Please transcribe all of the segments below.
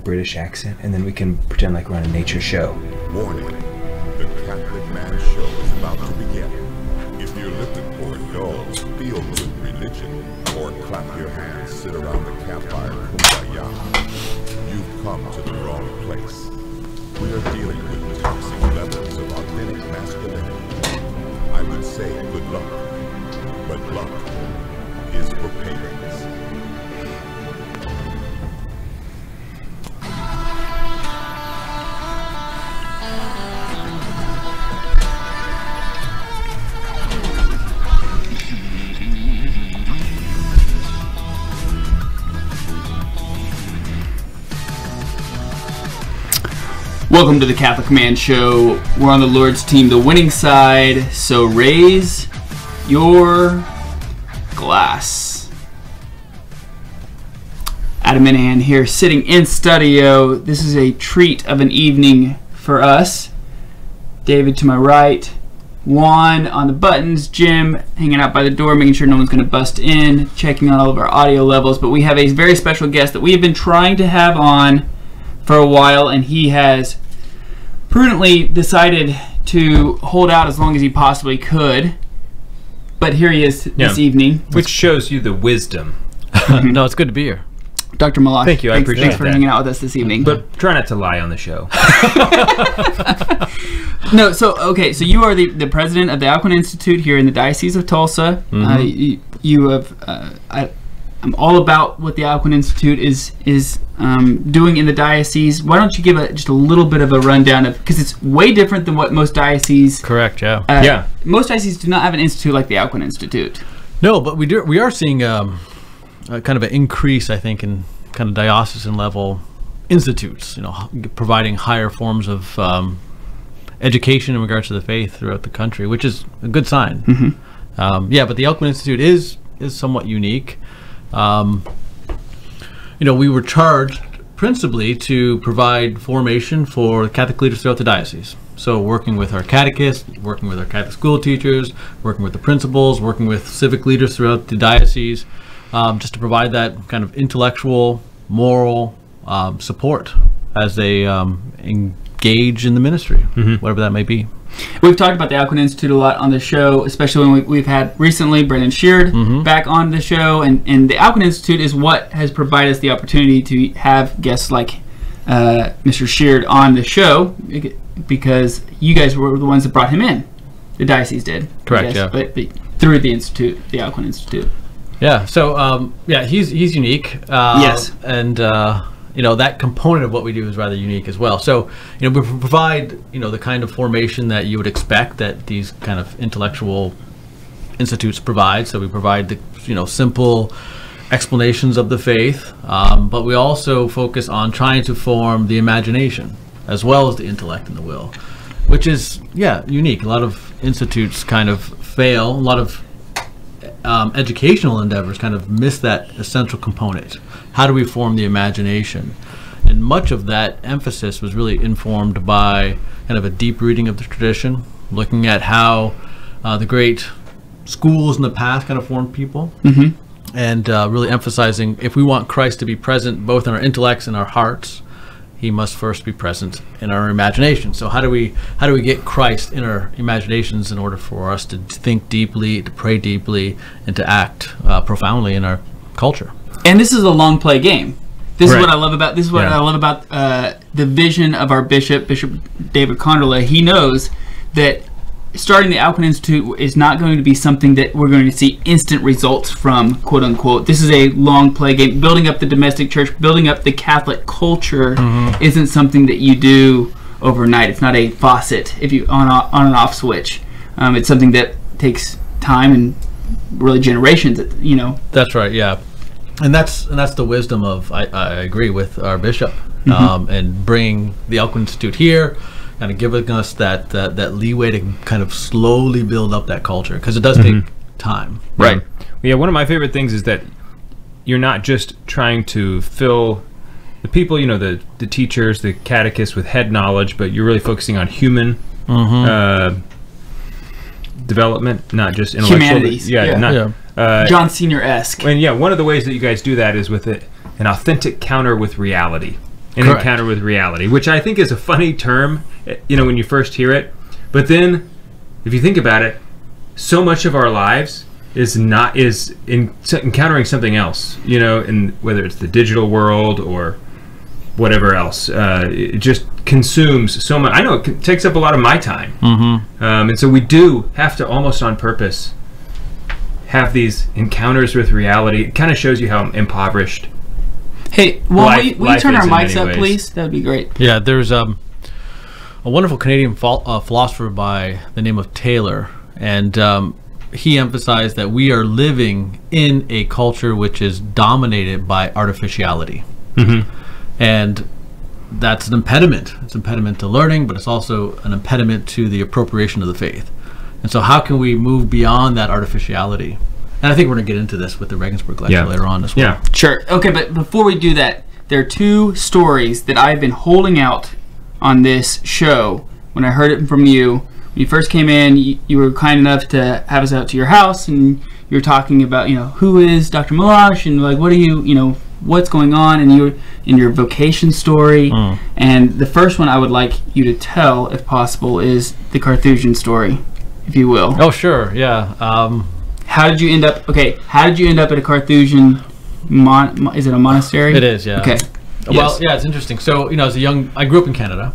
British accent, and then we can pretend like we're on a nature show. Warning, the Catholic Man Show is about to begin. If you're looking for a dull, feel-good religion, or clap your hands, sit around the campfire, kumbaya, you've come to the wrong place. We are dealing with toxic levels of authentic masculinity. I would say good luck, but luck is for pagans. Welcome to the Catholic Man Show. We're on the Lord's team, the winning side, so raise your glass. Adam Minahan here, sitting in studio. This is a treat of an evening for us. David to my right, Juan on the buttons, Jim hanging out by the door, making sure no one's going to bust in, checking on all of our audio levels. But we have a very special guest that we have been trying to have on for a while, and he has prudently decided to hold out as long as he possibly could. But here he is this evening. Which shows you the wisdom. No, it's good to be here. Dr. Meloche. Thank you, I appreciate Thanks for hanging out with us this evening. But try not to lie on the show. No, so you are the president of the Alcuin Institute here in the Diocese of Tulsa. Mm-hmm. You have... I'm all about what the Alcuin Institute is doing in the diocese. Why don't you give just a little bit of a rundown of, because it's way different than what most dioceses. Correct. Yeah. Most dioceses do not have an institute like the Alcuin Institute. No, but we are seeing a kind of an increase, I think, in kind of diocesan level institutes. You know, providing higher forms of education in regards to the faith throughout the country, which is a good sign. Mm-hmm. But the Alcuin Institute is somewhat unique. We were charged principally to provide formation for Catholic leaders throughout the diocese. So working with our catechists, working with our Catholic school teachers, working with the principals, working with civic leaders throughout the diocese, just to provide that kind of intellectual, moral support as they engage in the ministry, whatever that may be. We've talked about the Alcuin Institute a lot on the show, especially when we've had recently Brendan Sheard back on the show, and the Alcuin Institute is what has provided us the opportunity to have guests like Mr. Sheard on the show, because you guys were the ones that brought him in. The diocese did. Correct, yeah. But through the Institute, the Alcuin Institute. Yeah, so he's unique. Yes. And that component of what we do is rather unique as well. So, we provide, the kind of formation that you would expect that these kind of intellectual institutes provide. So we provide the, simple explanations of the faith, but we also focus on trying to form the imagination as well as the intellect and the will, which is, unique. A lot of institutes kind of fail. A lot of educational endeavors kind of miss that essential component. How do we form the imagination? And much of that emphasis was really informed by kind of a deep reading of the tradition, looking at how the great schools in the past kind of formed people, and really emphasizing, if we want Christ to be present both in our intellects and our hearts, he must first be present in our imagination. So how do we get Christ in our imaginations in order for us to think deeply, to pray deeply, and to act profoundly in our culture? And this is a long play game. This Right. is what I love about the vision of our Bishop David Condola. He knows that starting the Alcuin Institute is not going to be something that we're going to see instant results from, quote unquote. This is a long play game. Building up the domestic church, building up the Catholic culture isn't something that you do overnight. It's not a faucet if you on and off switch. It's something that takes time and really generations. That's right. Yeah. And that's the wisdom of, I agree with our bishop, and bringing the Alcuin Institute here, kind of giving us that leeway to kind of slowly build up that culture, because it does take time. Right. Yeah, one of my favorite things is that you're not just trying to fill the people, the teachers, the catechists with head knowledge, but you're really focusing on human development, not just intellectual. Humanities. John Senior-esque. And one of the ways that you guys do that is with an authentic counter with reality. an Correct. encounter with reality, which I think is a funny term, when you first hear it. But then, if you think about it, so much of our lives is encountering something else, and whether it's the digital world or whatever else. It just consumes so much. I know it takes up a lot of my time. Mm-hmm. And so we do have to, almost on purpose, have these encounters with reality. It kind of shows you how impoverished. Hey, will you turn our is in mics many up, ways. please? That would be great. Yeah, there's a wonderful Canadian philosopher by the name of Taylor, and he emphasized that we are living in a culture which is dominated by artificiality. Mm-hmm. And that's an impediment. It's an impediment to learning, but it's also an impediment to the appropriation of the faith. And so how can we move beyond that artificiality? And I think we're going to get into this with the Regensburg lecture later on as well. Yeah. Sure. Okay, but before we do that, there are two stories that I've been holding out on this show. When I heard it from you, when you first came in, you were kind enough to have us out to your house, and you were talking about, who is Dr. Meloche, and like, what do you, what's going on, and you're in your vocation story. And the first one I would like you to tell, if possible, is the Carthusian story, if you will. Oh, sure. Yeah. How did you end up? Okay, how did you end up at a Carthusian? Is it a monastery? It is. Yeah. Okay. Well, yeah, it's interesting. So, as I grew up in Canada,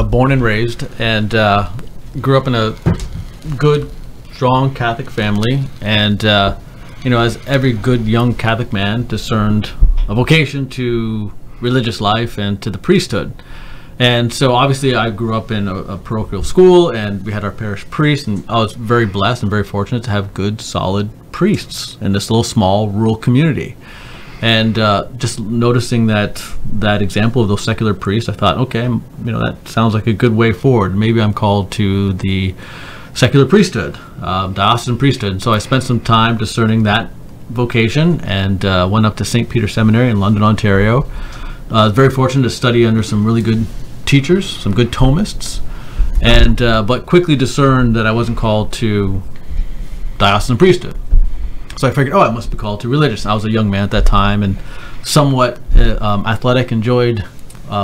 born and raised, and grew up in a good, strong Catholic family, and as every good young Catholic man, discerned a vocation to religious life and to the priesthood. And so obviously I grew up in a parochial school, and we had our parish priest, and I was very blessed and very fortunate to have good, solid priests in this little small rural community. And just noticing that example of those secular priests, I thought, okay, that sounds like a good way forward. Maybe I'm called to the secular priesthood, diocesan priesthood. And so I spent some time discerning that vocation, and went up to St. Peter's Seminary in London, Ontario. I was very fortunate to study under some really good teachers, some good Thomists, and but quickly discerned that I wasn't called to diocesan priesthood. So I figured, I must be called to religious. I was a young man at that time and somewhat athletic, enjoyed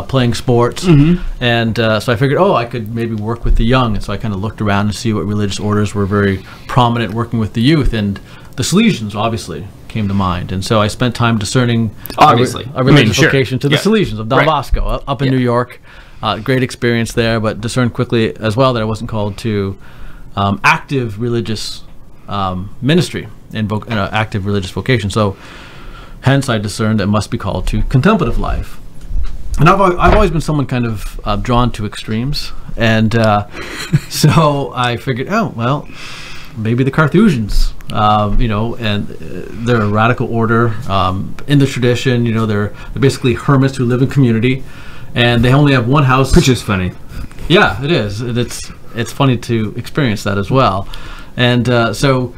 playing sports, and so I figured, I could maybe work with the young. And so I kind of looked around to see what religious orders were very prominent working with the youth, and the Salesians obviously came to mind. And so I spent time discerning a religious vocation to the Salesians of Don Bosco up in New York. Great experience there, but discerned quickly as well that I wasn't called to active religious ministry and active religious vocation. So hence I discerned that must be called to contemplative life. And I've always been someone kind of drawn to extremes, and so I figured, maybe the Carthusians, and they're a radical order in the tradition. They're basically hermits who live in community, and they only have one house. Which is funny. Yeah, it is. It's funny to experience that as well. And so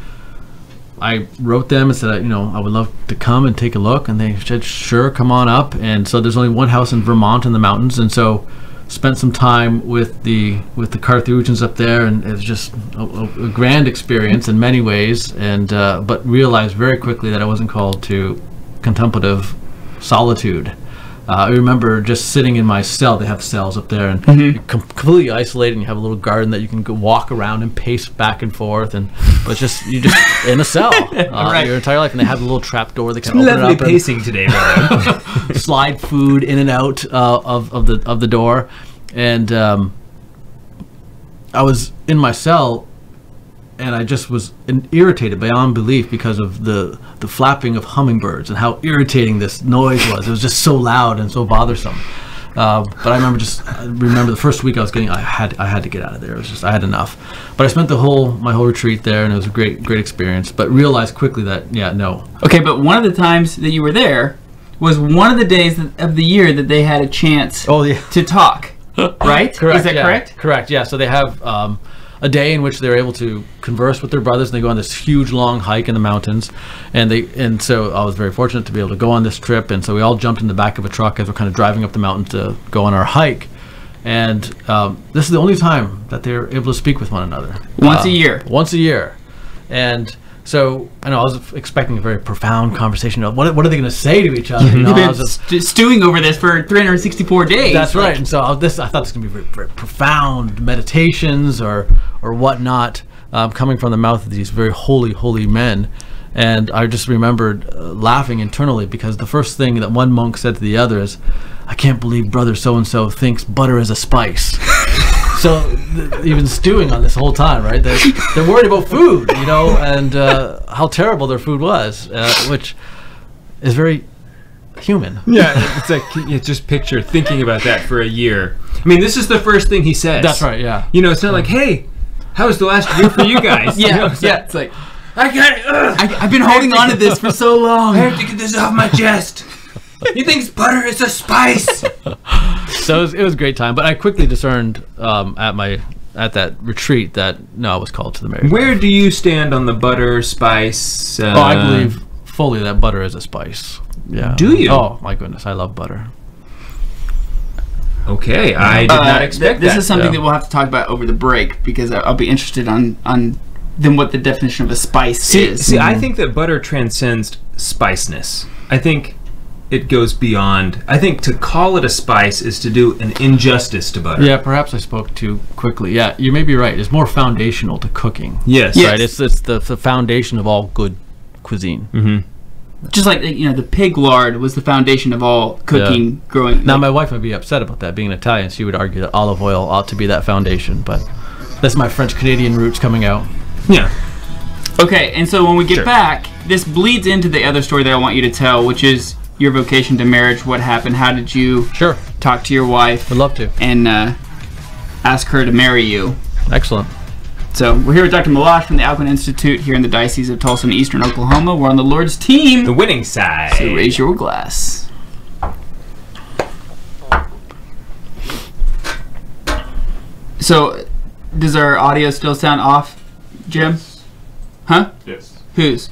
I wrote them and said, I would love to come and take a look, and they said, sure, come on up. And so there's only one house in Vermont in the mountains, and so spent some time with the Carthusians up there, and it's just a grand experience in many ways, and but realized very quickly that I wasn't called to contemplative solitude. I remember just sitting in my cell. They have cells up there, and you're completely isolated, and you have a little garden that you can go walk around and pace back and forth, but you're just in a cell your entire life, and they have a little trap door. They can open it up. Lovely pacing today, Brian. Slide food in and out of the door, and I was in my cell, and I just was irritated beyond belief because of the flapping of hummingbirds and how irritating this noise was. It was just so loud and so bothersome. But I remember the first week I had to get out of there. It was just, I had enough. But I spent my whole retreat there, and it was a great experience. But realized quickly that no. Okay, but one of the times that you were there was one of the days of the year that they had a chance to talk. Right? Correct. Is that correct? Correct. Yeah. So they have a day in which they're able to converse with their brothers, and they go on this huge long hike in the mountains, and so I was very fortunate to be able to go on this trip, and so we all jumped in the back of a truck as we're kind of driving up the mountain to go on our hike, and this is the only time that they're able to speak with one another. Once a year. Once a year. And So I know I was expecting a very profound conversation. What are they going to say to each other? You know, You've I been was just, stewing over this for 364 days. that's right. And so I thought this was going to be very, very profound meditations or whatnot coming from the mouth of these very holy men. And I just remembered laughing internally because the first thing that one monk said to the other is, "I can't believe brother so-and-so thinks butter is a spice." So you've been stewing on this whole time, right? They're worried about food, you know, and how terrible their food was, which is very human. Yeah, it's like just picture thinking about that for a year. I mean, this is the first thing he says. That's right, yeah. You know, it's not like, hey, how was the last year for you guys? Yeah, You know, it's it's like I got it. I've been holding on to this for so long. I have to get this off my chest. You think butter is a spice? So it was a great time, but I quickly discerned at that retreat that no, I was called to the marriage. Where do you stand on the butter spice? I believe fully that butter is a spice. Yeah. Do you? Oh my goodness, I love butter. Okay, I did not expect this that. is something yeah. that we'll have to talk about over the break because I'll be interested on then what the definition of a spice is. See, I think that butter transcends spiciness. I think it goes beyond. I think to call it a spice is to do an injustice to butter. Yeah, perhaps I spoke too quickly. Yeah, you may be right. It's more foundational to cooking. Yes. Yes. Right. It's the foundation of all good cuisine. Mm-hmm. Just like the pig lard was the foundation of all cooking growing. Now, my wife would be upset about that. Being Italian, she would argue that olive oil ought to be that foundation, but that's my French-Canadian roots coming out. Yeah. Okay, and so when we get Sure. back, this bleeds into the other story that I want you to tell, which is your vocation to marriage. What happened? How did you Sure. talk to your wife Would love to. and ask her to marry you? Excellent. So we're here with Dr. Meloche from the Alcuin Institute here in the Diocese of Tulsa in eastern Oklahoma. We're on the Lord's team. The winning side. So raise your glass. So, does our audio still sound off, Jim? Huh? Yes. Whose?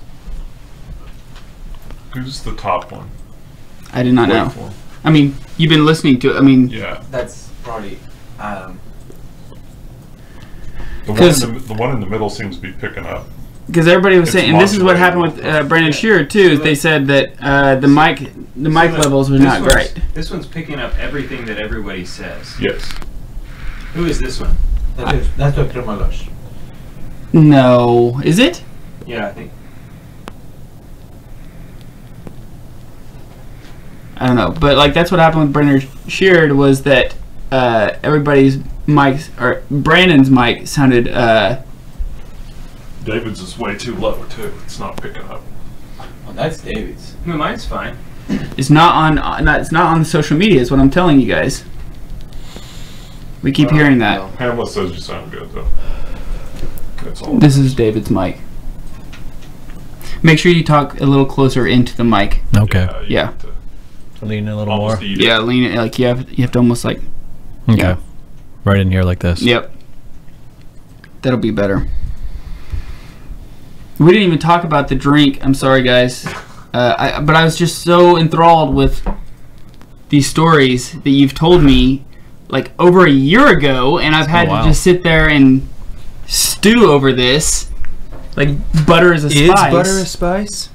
Who's the top one? I did not know. Wait for- I mean, you've been listening to it. I mean, Yeah. That's probably The one in the middle seems to be picking up. because everybody was It's saying, and this is what modulated. happened with Brandon Shearer too. Is they said that the mic levels were not great. This one's picking up everything that everybody says. Yes. Who is this one? that's Dr. Meloche. No, is it? Yeah, I think. I don't know, but like that's what happened with Brandon Shearer was that everybody's mics or Brandon's mic sounded David's is way too low too. It's not picking up. Oh, that's David's. No, mine's fine. it's not on the social media is what I'm telling you guys. We keep hearing that. No. Hamlet says you sound good though. That's all. This is David's mic. Make sure you talk a little closer into the mic. Okay. You Yeah. have to Lean a little almost more. eat Yeah, it. lean it like you have to almost like. Okay. Yeah. Right in here like this. Yep. That'll be better. We didn't even talk about the drink. I'm sorry, guys. But I was just so enthralled with these stories that you've told me like over a year ago, and I've had wow. to just sit there and stew over this. Like butter is a Is spice. butter a spice?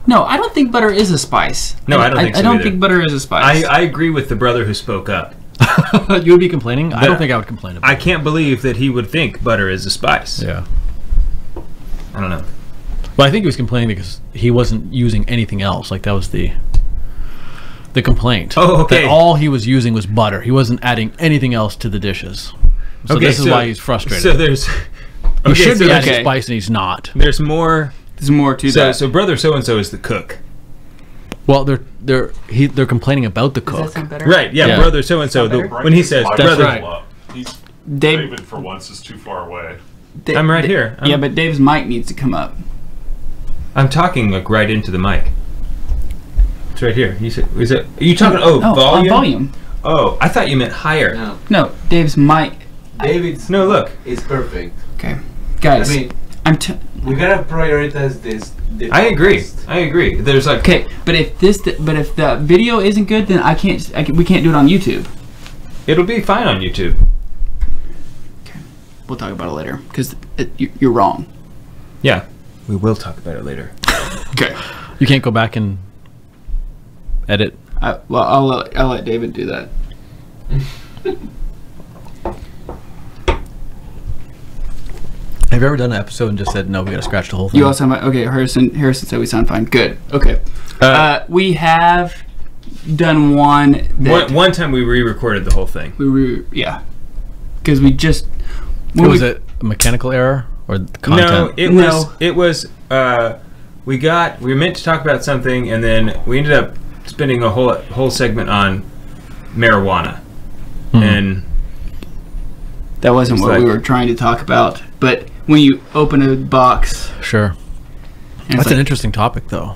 No, I don't think butter is a spice. No, I don't think so I don't either. think butter is a spice. I agree with the brother who spoke up. You would be complaining? I Yeah. don't think I would complain about I can't believe that he would think butter is a spice. it. Yeah. I don't know. Well, I think he was complaining because he wasn't using anything else. Like that was the complaint. Oh, okay. That all he was using was butter. He wasn't adding anything else to the dishes. So this is why he's frustrated. So there's. he should be adding okay. spice and he's not. There's more. There's more to So, that. so brother so and so is the cook. Well, they're complaining about the Does that cook. sound better? Right? Yeah, Yeah. brother so and so. When he says Mike That's is brother, right. up. He's, Dave, David for once is too far away. I'm right here. Yeah, but Dave's mic needs to come up. I'm talking like right into the mic. It's right here. You said, is it? Are you talking? Oh, on volume. volume. Oh, I thought you meant higher. No. No, Dave's mic. David's No, look. is perfect. Okay, guys. I mean, I'm we gotta prioritize this. the I agree. podcast. I agree. There's like. okay, but if the video isn't good, then we can't do it on YouTube. It'll be fine on YouTube. We'll talk about it later because you're wrong. Yeah. We will talk about it later. Okay. You can't go back and edit. Well, I'll let David do that. Have you ever done an episode and just said, no, we got to scratch the whole thing? You also have okay. Harrison said we sound fine. Good. Okay. We have done one. One time we re-recorded the whole thing. Yeah. Because we just. Was it a mechanical error or the content? No, it was. We were meant to talk about something, and then we ended up spending a whole segment on marijuana, and that wasn't what we were trying to talk about. But when you open a box, sure, that's an interesting topic, though.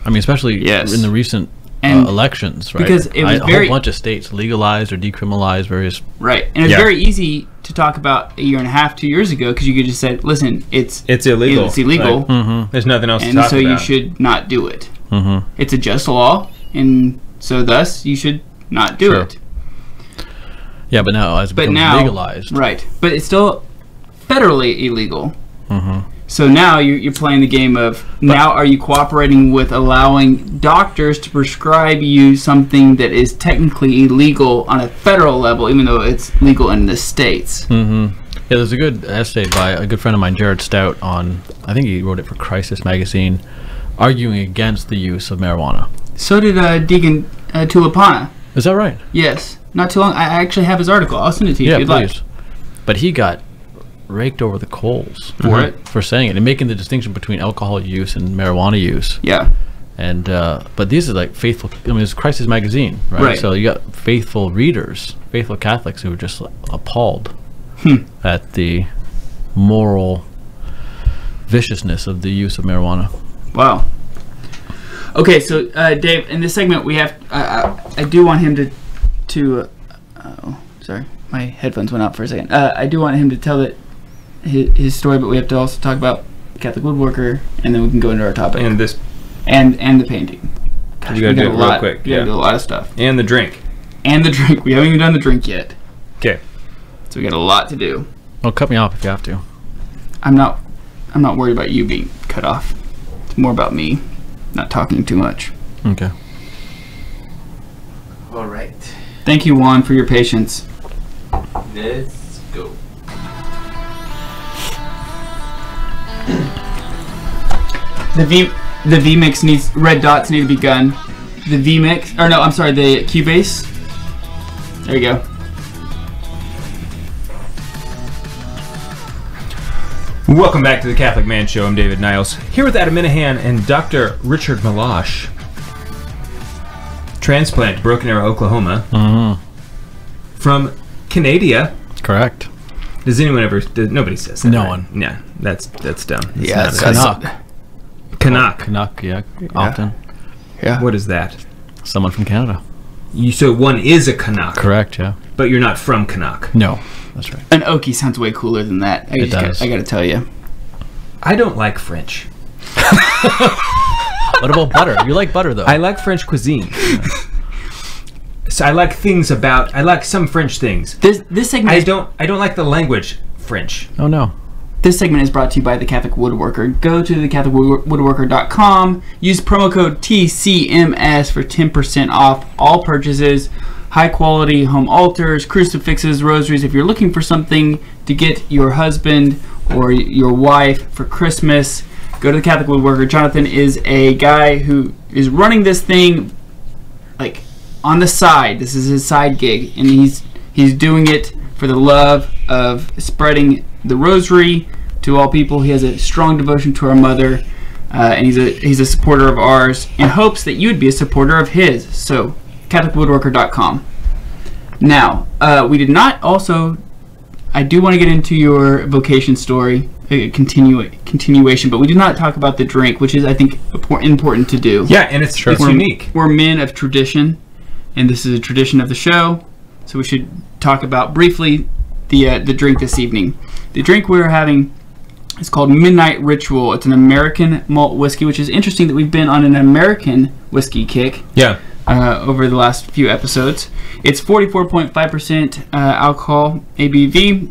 I mean, especially in the recent elections, right? Because it was a whole bunch of states legalized or decriminalized various. Right, and it's very easy to talk about a year and a half, 2 years ago, because you could just say, "Listen, it's illegal. It's illegal. Like, there's nothing else to talk about, and so you should not do it. It's a just law, and so thus you should not do it." Yeah, but now as it becomes legalized, right? But it's still federally illegal. So now you're playing the game of now are you cooperating with allowing doctors to prescribe you something that is technically illegal on a federal level, even though it's legal in the states? Yeah, there's a good essay by a good friend of mine, Jared Stout, on, I think he wrote it for Crisis magazine, arguing against the use of marijuana. So did Deacon Tulipana. Is that right? Yes. Not too long. I actually have his article. I'll send it to you if you'd like. But he got raked over the coals for saying it and making the distinction between alcohol use and marijuana use. Yeah. And but these are like faithful. I mean, it's Crisis magazine, right? So you got faithful readers, faithful Catholics who are just appalled at the moral viciousness of the use of marijuana. Wow. Okay, so Dave, in this segment we have. I do want him to. Sorry, my headphones went out for a second. I do want him to tell his story, but we have to also talk about Catholic woodworker, and then we can go into our topic. And this. And the painting. Gosh, you gotta do it real quick. We gotta do a lot of stuff. And the drink. And the drink. We haven't even done the drink yet. Okay. So we got a lot to do. Well, cut me off if you have to. I'm not worried about you being cut off. It's more about me not talking too much. Okay. All right. Thank you, Juan, for your patience. Let's go. The V-Mix needs, red dots need to be gone. The V-Mix, or no, I'm sorry, the Cubase. There you go. Welcome back to the Catholic Man Show. I'm David Niles, here with Adam Minahan and Dr. Richard Meloche. Transplant, Broken Arrow, Oklahoma. From Canada. Correct. Does anyone ever? Nobody says that. No right? one. Yeah, that's dumb. That's Yeah, not it's Canuck. Canuck, yeah, often. Yeah. What is that? Someone from Canada. So one is a Canuck. Correct, yeah. But you're not from Canuck. No, that's right. An Okie sounds way cooler than that. It does. I gotta tell you. I don't like French. What about butter? You like butter, though. I like French cuisine. So I like some French things. This segment. I don't like the language French. Oh no. This segment is brought to you by the Catholic Woodworker. Go to thecatholicwoodworker.com. Use promo code TCMS for 10% off all purchases. High quality home altars, crucifixes, rosaries. If you're looking for something to get your husband or your wife for Christmas, go to the Catholic Woodworker. Jonathan is a guy who is running this thing like on the side. This is his side gig, and he's doing it for the love of spreading the rosary to all people. He has a strong devotion to our mother, and he's a supporter of ours in hopes that you'd be a supporter of his. So CatholicWoodworker.com. Now, we did not also. I do want to get into your vocation story, continuation, but we did not talk about the drink, which is, I think, important to do. Yeah, and it's unique. We're men of tradition, and this is a tradition of the show, so we should talk about briefly the drink this evening. The drink we're having is called Midnight Ritual. It's an American malt whiskey, which is interesting that we've been on an American whiskey kick. Yeah. Over the last few episodes. It's 44.5% alcohol ABV,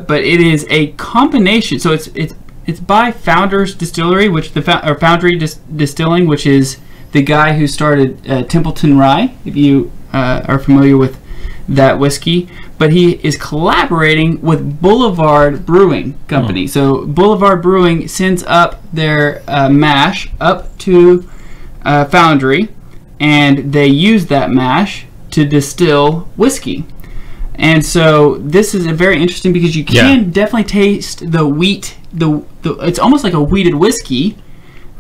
but it is a combination. So it's It's by Founders Distillery, which or Foundry Distilling, which is the guy who started Templeton Rye. If you are familiar with that whiskey, but he is collaborating with Boulevard Brewing Company. So Boulevard Brewing sends up their mash up to Foundry, and they use that mash to distill whiskey. And so this is very interesting because you can definitely taste the wheat. It's almost like a wheated whiskey.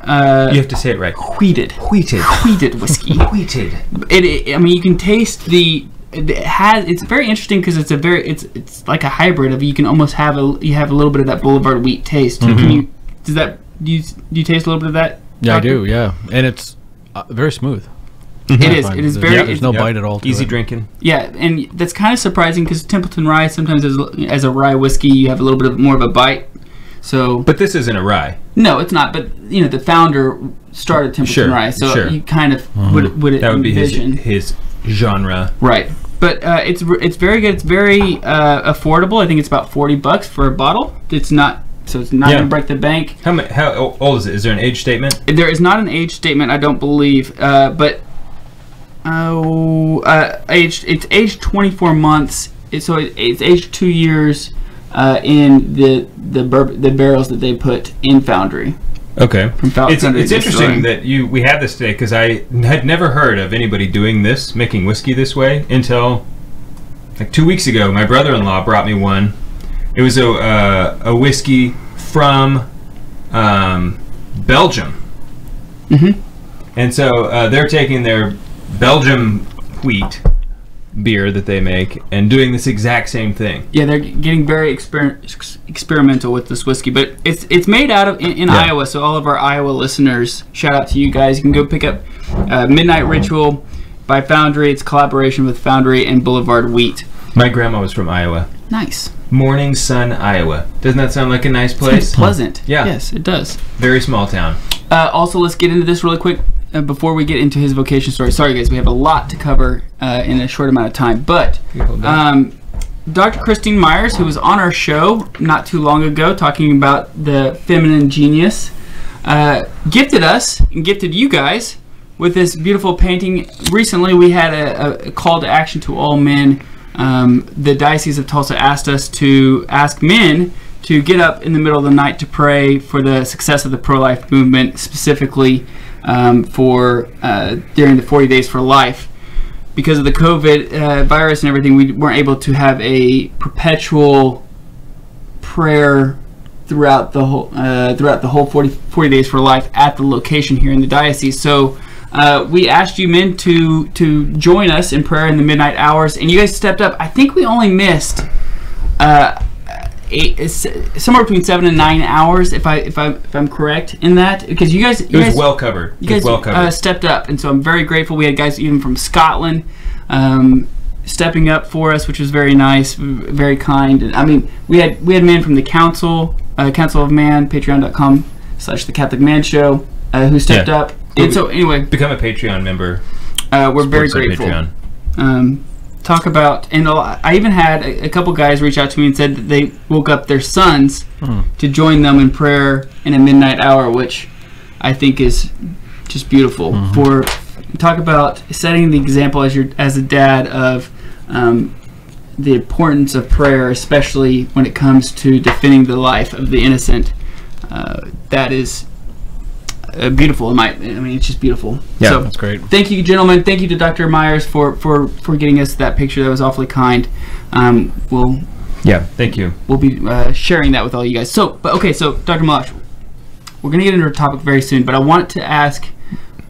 You have to say it right. Wheated whiskey. Wheated. I mean, you can taste the. It's very interesting because it's like a hybrid of, you can almost have a little bit of that Boulevard wheat taste. Can do you taste a little bit of that? Yeah, Doctor? I do. Yeah, and it's very smooth. It is very. There's no bite at all. Easy drinking. Yeah, and that's kind of surprising because Templeton Rye sometimes as a rye whiskey you have a little bit more of a bite. So, but this isn't a rye. No, it's not. But the founder started Templeton Rye, so you kind of would that would envision be his genre, right? But it's very good. It's very affordable. I think it's about $40 for a bottle. It's not going to break the bank. How old is it? Is there an age statement? There is not an age statement, I don't believe. But it's aged 24 months. It's aged 2 years in the barrels that they put in Foundry. Okay. It's interesting that we have this today because I had never heard of anybody doing this, making whiskey this way, until like 2 weeks ago. My brother-in-law brought me one. It was a whiskey from Belgium. And so they're taking their Belgium wheat beer that they make and doing this exact same thing. Yeah, they're getting very experimental with this whiskey, but it's made out of in Iowa. So all of our Iowa listeners, shout out to you guys. You can go pick up Midnight Ritual by Foundry. It's a collaboration with Foundry and Boulevard Wheat. My grandma was from Iowa. Nice. Morning Sun, Iowa. Doesn't that sound like a nice place? It's pleasant. Yeah. Yes, it does. Very small town. Also, let's get into this really quick. Before we get into his vocation story, sorry guys, we have a lot to cover in a short amount of time, but Dr. Christine Myers, who was on our show not too long ago talking about the feminine genius, gifted us and gifted you guys with this beautiful painting. Recently we had a call to action to all men. The Diocese of Tulsa asked us to ask men to get up in the middle of the night to pray for the success of the pro-life movement, specifically for during the 40 Days for Life. Because of the COVID virus and everything, we weren't able to have a perpetual prayer throughout the whole 40 Days for Life at the location here in the diocese. So we asked you men to join us in prayer in the midnight hours, and you guys stepped up. I think we only missed somewhere between 7 and 9 hours, if I'm correct in that, because you guys was well covered. You guys stepped up, and so I'm very grateful. We had guys even from Scotland stepping up for us, which was very nice, very kind. And I mean, we had men from the Council of Man, Patreon.com/The Catholic Man Show, who stepped up. And so anyway, become a Patreon member. We're very grateful. Talk about, and I even had a couple guys reach out to me and said that they woke up their sons to join them in prayer in a midnight hour, which I think is just beautiful. Talk about setting the example as a dad of the importance of prayer, especially when it comes to defending the life of the innocent. That is beautiful. It's just beautiful. Yeah, so, that's great. Thank you, gentlemen. Thank you to Dr. Myers for getting us that picture. That was awfully kind. Thank you. We'll be sharing that with all you guys. So Dr. Meloche, we're going to get into our topic very soon, but I want to ask.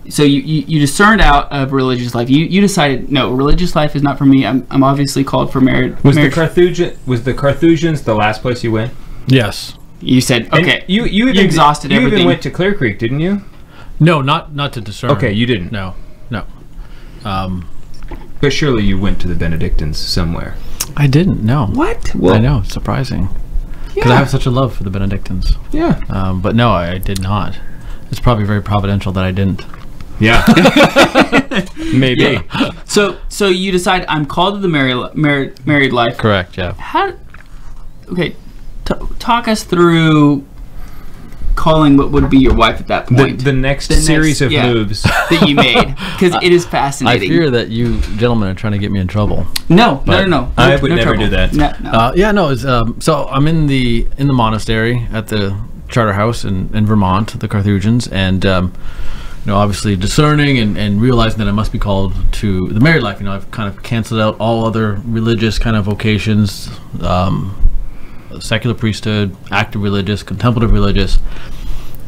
So you discerned out of religious life. You decided, no, religious life is not for me. I'm obviously called for marriage. Was the Carthusians the last place you went? Yes. You said, okay. And you exhausted everything. You even went to Clear Creek, didn't you? No, not to discern. Okay, you didn't. No. But surely you went to the Benedictines somewhere. I didn't. No. What? Well, I know. It's surprising. Because I have such a love for the Benedictines. Yeah. But no, I did not. It's probably very providential that I didn't. Yeah. Maybe. Yeah. So you decide I'm called to the married life. Correct. Yeah. Talk us through calling what would be your wife at that point? The next series of moves that you made, because it is fascinating. I fear that you gentlemen are trying to get me in trouble. No. I would never do that. No. It's, so I'm in the monastery at the Charter House in Vermont, the Carthusians, and obviously discerning and realizing that I must be called to the married life. I've kind of canceled out all other religious kind of vocations, secular priesthood, active religious, contemplative religious,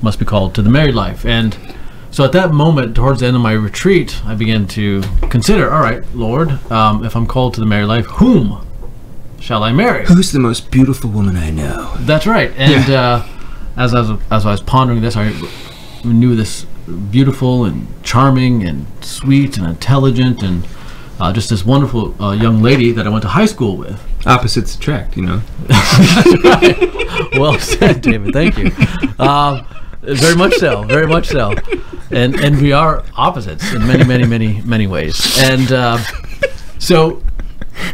must be called to the married life. And so at that moment, towards the end of my retreat, I began to consider, all right, Lord, if I'm called to the married life, whom shall I marry? Who's the most beautiful woman I know? That's right. And as I was pondering this, I knew this beautiful and charming and sweet and intelligent and just this wonderful young lady that I went to high school with. Opposites attract, Well said, David. Thank you. Very much so. Very much so. And we are opposites in many ways. And so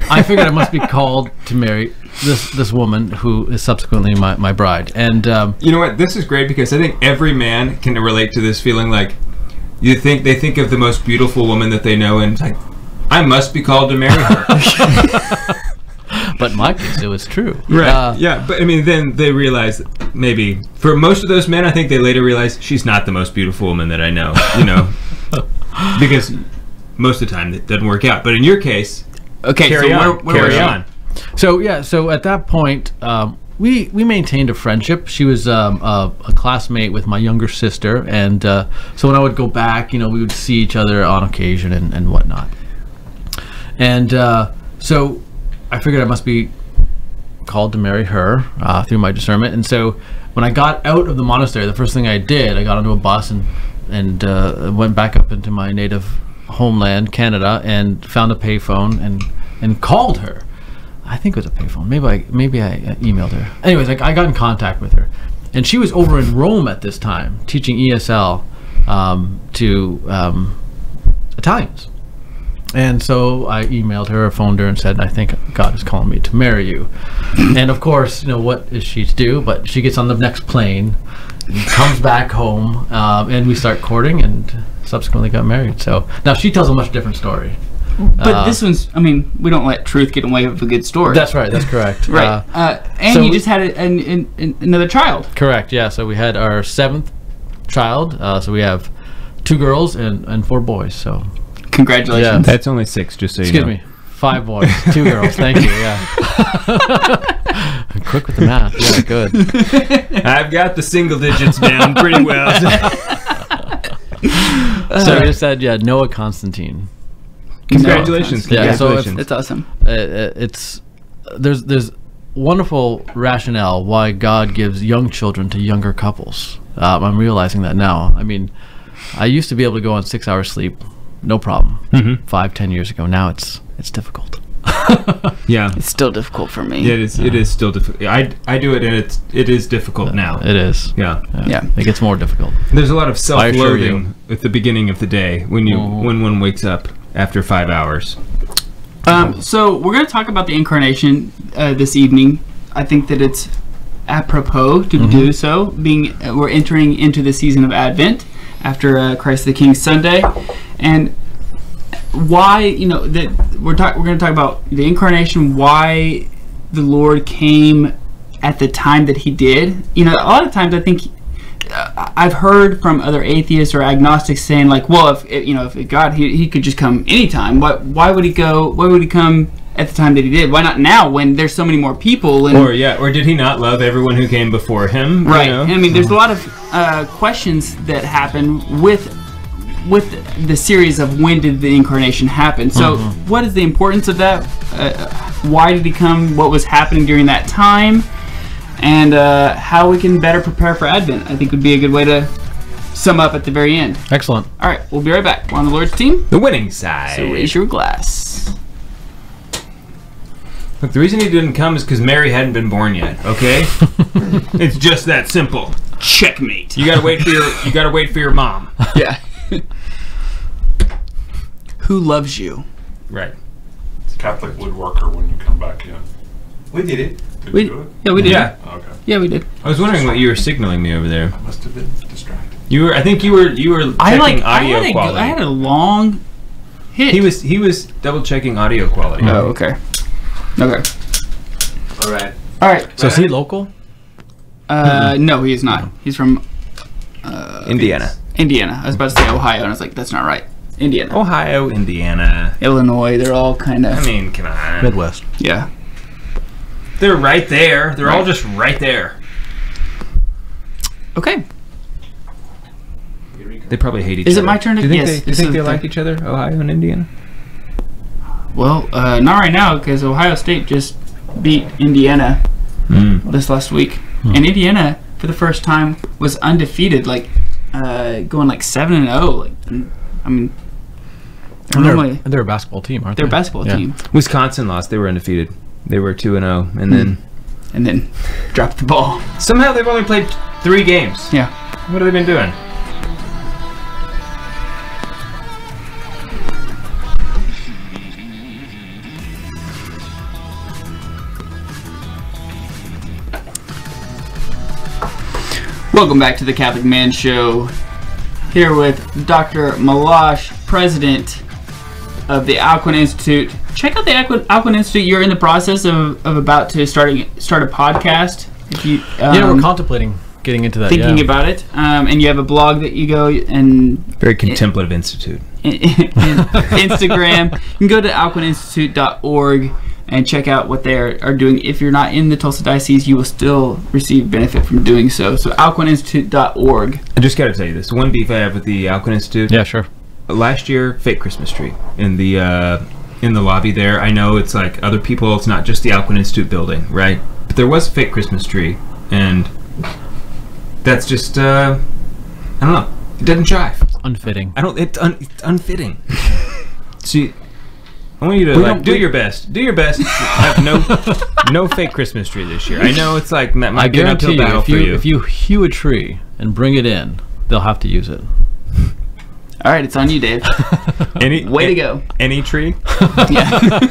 I figured I must be called to marry this woman who is subsequently my bride. And you know what? This is great because I think every man can relate to this feeling. Like they think of the most beautiful woman that they know, and it's like, I must be called to marry her. But in my case, it was true. Right. Yeah. But I mean, then they realize maybe for most of those men, I think they later realize she's not the most beautiful woman that I know. Because most of the time it doesn't work out. But in your case, carry on. So at that point, we maintained a friendship. She was a classmate with my younger sister, and so when I would go back, we would see each other on occasion and whatnot. And so I figured I must be called to marry her through my discernment. And so when I got out of the monastery, the first thing I did, I got onto a bus and went back up into my native homeland, Canada, and found a payphone and called her. I think it was a payphone. Maybe I emailed her. Anyways, I got in contact with her, and she was over in Rome at this time teaching ESL to Italians. And so I emailed her or phoned her and said, I think God is calling me to marry you. And of course, what is she to do? But she gets on the next plane and comes back home, and we start courting and subsequently got married. So now she tells a much different story. But this one's, we don't let truth get away with a good story. That's right, that's correct. Right. And so you just had another child. Correct, yeah. So we had our 7th child. So we have 2 girls and 4 boys. So congratulations. Yeah. That's only 6, just so you know. Excuse me. 5 boys, 2 girls. Thank you, yeah. I'm quick with the math. Yeah, good. I've got the single digits down pretty well. So I just said, Noah Constantine. Congratulations! No, congratulations! So it's awesome. There's wonderful rationale why God gives young children to younger couples. I'm realizing that now. I used to be able to go on 6 hours sleep, no problem. 5-10 years ago. Now it's difficult. Yeah, it's still difficult for me. Yeah, it is still difficult. I do it, and it is difficult now. It is. Yeah. It gets more difficult. There's a lot of self-loathing at the beginning of the day when one wakes up after 5 hours. So we're going to talk about the Incarnation this evening. I think that it's apropos to do so, being we're entering into the season of Advent after Christ the King Sunday, and why that we're going to talk about the Incarnation, why the Lord came at the time that He did. A lot of times I think I've heard from other atheists or agnostics saying, like, well, if God, he could just come anytime. Why would He go? Why would He come at the time that He did? Why not now when there's so many more people? Or did He not love everyone who came before Him? Right. There's a lot of questions that happen with the series of when did the Incarnation happen. So what is the importance of that? Why did He come? What was happening during that time? And how we can better prepare for Advent, I think would be a good way to sum up at the very end. Excellent. All right, we'll be right back. We're on the Lord's team. The winning side. So raise your glass. Look, the reason He didn't come is because Mary hadn't been born yet. Okay, it's just that simple. Checkmate. You gotta wait for your mom. Yeah. Who loves you? Right. It's Catholic woodworker when you come back in. We did it. Did We, you do it? yeah, we did. Yeah. Okay. Yeah, we did. I was wondering what you were signaling me over there. I must have been distracted. You were. I think you were checking audio quality. I had a long hit. He was double checking audio quality. Oh, okay. Okay. All right. All right. So is he local? No, he is not. He's from Indiana. Indiana. I was about to say Ohio, and I was like, that's not right. Indiana. Ohio, Indiana. Illinois, they're all kind of... I mean, come on. Midwest. Yeah. They're right there. They're all Right. just right there. Okay. They probably hate each other. Is it my turn to- Do you think yes, they, do you this think is they the- like each other, Ohio and Indiana? Well, not right now, because Ohio State just beat Indiana this last week. And Indiana, for the first time, was undefeated, like, going like 7-0. Like, I mean, they're normally... They're a basketball team, aren't They're a they? basketball Yeah. team. Wisconsin lost. They were undefeated. They were 2-0, and then And then dropped the ball. somehow they've only played 3 games. Yeah. What have they been doing? Welcome back to the Catholic Man Show. Here with Dr. Meloche, president of the Alcuin Institute. Check out the Alcuin Institute. You're in the process of about to start a podcast. If you Yeah, we're contemplating getting into that. thinking yeah. about it, and you have a blog that you go and Very contemplative institute. Instagram. You can go to alcuininstitute.org and check out what they are doing. If you're not in the Tulsa Diocese, you will still receive benefit from doing so. So alcuininstitute.org. I just got to tell you this. One beef I have with the Alcuin Institute. Yeah, sure. Last year, fake Christmas tree in the lobby there. I know it's like other people. It's not just the Alcuin Institute building, right? But there was a fake Christmas tree, and that's just I don't know. It doesn't jive. Unfitting. It's unfitting. See, I want you to do your best. Do your best. Have no fake Christmas tree this year. I know it's like I might be an guarantee uphill you, battle for you. if you hew a tree and bring it in, they'll have to use it. All right, it's on you, Dave. Way to go. Any tree? Yeah.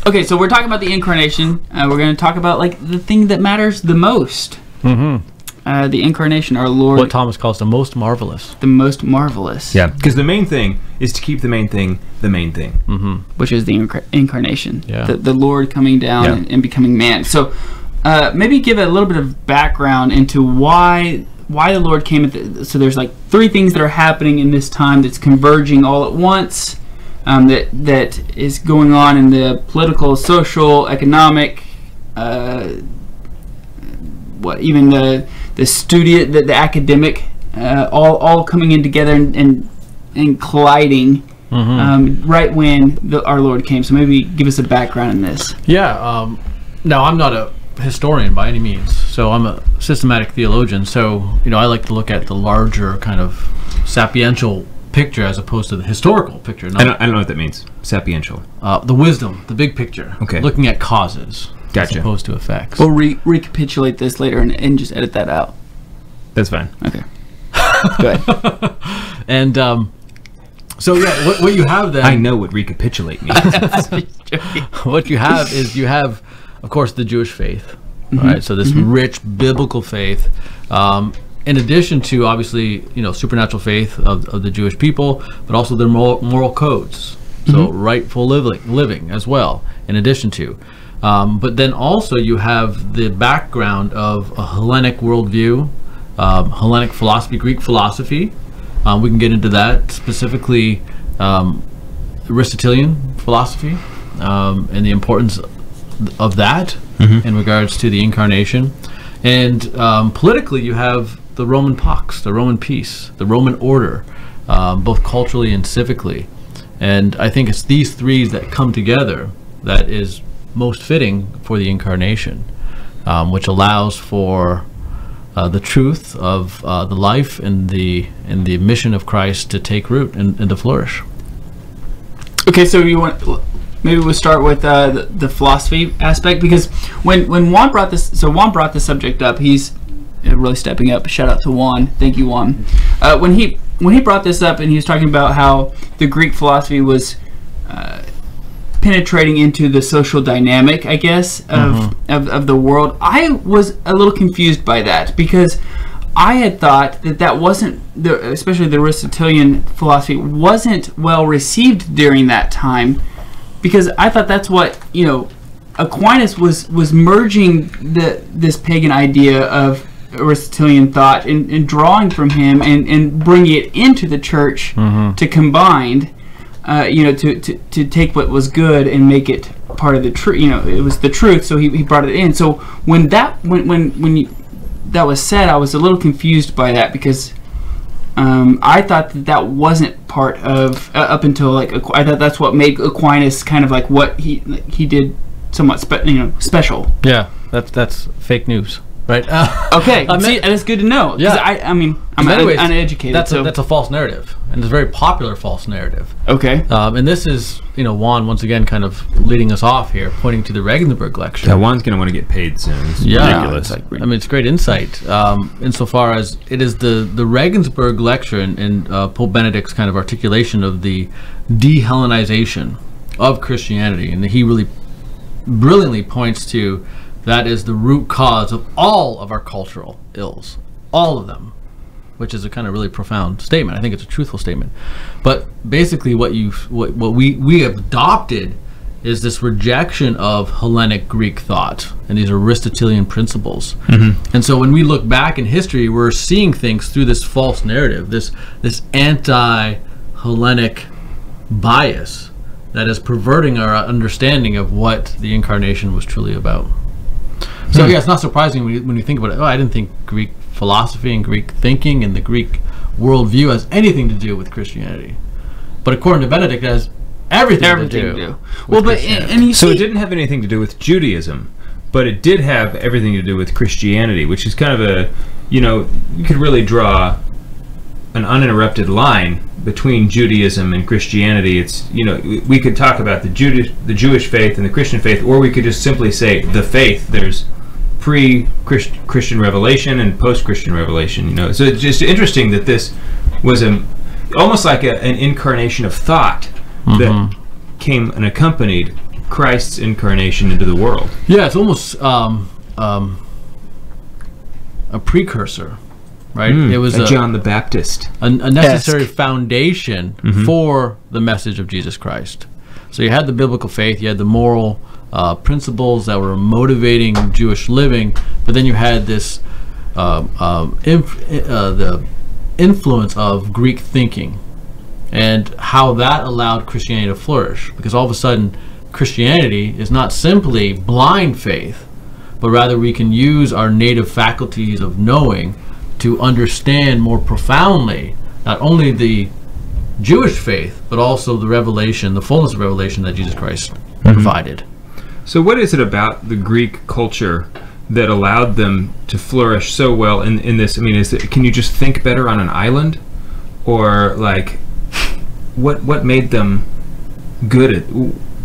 Okay, so we're talking about the Incarnation. We're going to talk about like the thing that matters the most. Mm-hmm. The Incarnation, our Lord, What Thomas calls the most marvelous. the most marvelous. Yeah, because the main thing is to keep the main thing the main thing. Mm-hmm. Which is the Incarnation. Yeah. The Lord coming down Yeah. and becoming man. So maybe give a little bit of background into why the Lord came at so there's like 3 things that are happening in this time that's converging all at once, that is going on in the political, social, economic, even the student, the academic, all coming in together and colliding right when our Lord came. So maybe give us a background in this. Yeah. Now, I'm not a historian by any means, so I'm a systematic theologian. So, I like to look at the larger kind of sapiential picture as opposed to the historical picture. I don't know what that means. Sapiential. The wisdom, the big picture. Okay. Looking at causes Gotcha. as opposed to effects. We'll recapitulate this later and just edit that out. That's fine. Okay. Go ahead. And so, yeah, what you have then... I know what recapitulate means. What you have is of course, the Jewish faith. Right? So this rich biblical faith, in addition to obviously supernatural faith of the Jewish people, but also their moral codes. So rightful living as well. In addition to, but then also you have the background of a Hellenic worldview, Hellenic philosophy, Greek philosophy. We can get into that specifically, Aristotelian philosophy, and the importance of that in regards to the Incarnation. And politically, you have the Roman Pax, the Roman peace, the Roman order, both culturally and civically. And I think it's these 3 that come together that is most fitting for the Incarnation, which allows for the truth of the life and the mission of Christ to take root and to flourish. Okay, so maybe we'll start with the philosophy aspect, because when Juan brought this subject up, he's really stepping up. Shout out to Juan. Thank you, Juan. When he brought this up and he was talking about how the Greek philosophy was penetrating into the social dynamic, I guess, of the world. I was a little confused by that because I had thought that wasn't, especially the Aristotelian philosophy, wasn't well received during that time, because I thought that's what, Aquinas was merging this pagan idea of Aristotelian thought and drawing from him and bringing it into the church to combine, to take what was good and make it part of the truth. It was the truth, so he brought it in. So when that was said, I was a little confused by that because I thought that wasn't part of up until I thought that's what made Aquinas kind of like what he did somewhat special. Yeah, that's fake news, right? Okay, see, and it's good to know. Yeah, I'm uneducated. That's a false narrative, and it's a very popular false narrative. Okay, and this is Juan once again kind of leading us off here, pointing to the Regensburg lecture. Yeah, Juan's going to want to get paid soon. It's ridiculous. It's great insight insofar as it is the Regensburg lecture and Pope Benedict's kind of articulation of the de-Hellenization of Christianity, and he really brilliantly points to that is the root cause of all of our cultural ills, all of them, which is a kind of really profound statement. I think it's a truthful statement, but basically what we have adopted is this rejection of Hellenic Greek thought and these Aristotelian principles. And so when we look back in history, we're seeing things through this false narrative, this anti-Hellenic bias that is perverting our understanding of what the Incarnation was truly about. So yeah, it's not surprising when you think about it. I didn't think Greek philosophy and Greek thinking and the Greek worldview has anything to do with Christianity. But according to Benedict, it has everything to do. Well, but so it didn't have anything to do with Judaism, but it did have everything to do with Christianity, which is kind of you could really draw an uninterrupted line between Judaism and Christianity. It's we could talk about the Jewish faith and the Christian faith, or we could just simply say the faith. There's pre-Christian revelation and post-Christian revelation. So it's just interesting that this was almost like an incarnation of thought that came and accompanied Christ's incarnation into the world. Yeah, it's almost a precursor. Right, it was a John the Baptist, a necessary foundation for the message of Jesus Christ. So you had the biblical faith, you had the moral principles that were motivating Jewish living, but then you had this the influence of Greek thinking and how that allowed Christianity to flourish. Because all of a sudden, Christianity is not simply blind faith, but rather we can use our native faculties of knowing to understand more profoundly not only the Jewish faith, but also the revelation, the fullness of revelation that Jesus Christ provided. So what is it about the Greek culture that allowed them to flourish so well in this? I mean, can you just think better on an island? Or what made them good at?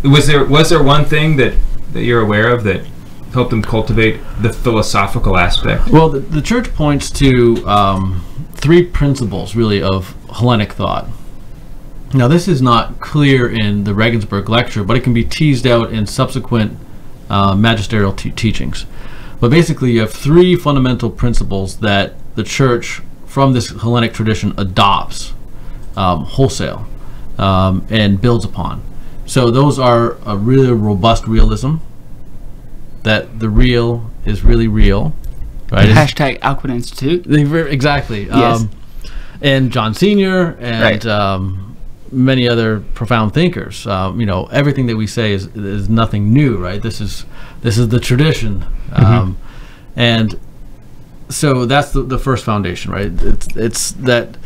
Was there one thing that you're aware of that help them cultivate the philosophical aspect? Well, the church points to three principles, really, of Hellenic thought. Now, this is not clear in the Regensburg lecture, but it can be teased out in subsequent magisterial teachings. But basically, you have three fundamental principles that the church, from this Hellenic tradition, adopts wholesale and builds upon. So those are a really robust realism, that the real is really real, right? Hashtag Alcuin Institute. Exactly. Yes. And John Senior and many other profound thinkers. Everything that we say is nothing new, right? This is the tradition, and so that's the first foundation, right? It's that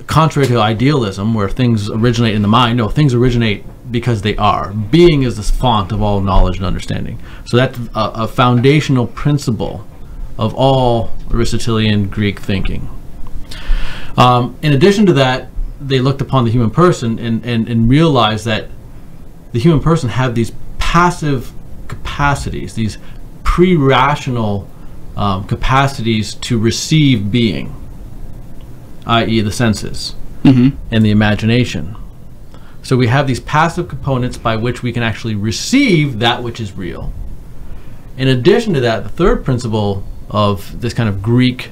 contrary to idealism, where things originate in the mind. No, things originate because they are. Being is the font of all knowledge and understanding. So that's a foundational principle of all Aristotelian Greek thinking. In addition to that, they looked upon the human person and realized that the human person had these passive capacities, these pre-rational capacities to receive being, i.e. the senses and the imagination. So we have these passive components by which we can actually receive that which is real. In addition to that, the third principle of this kind of Greek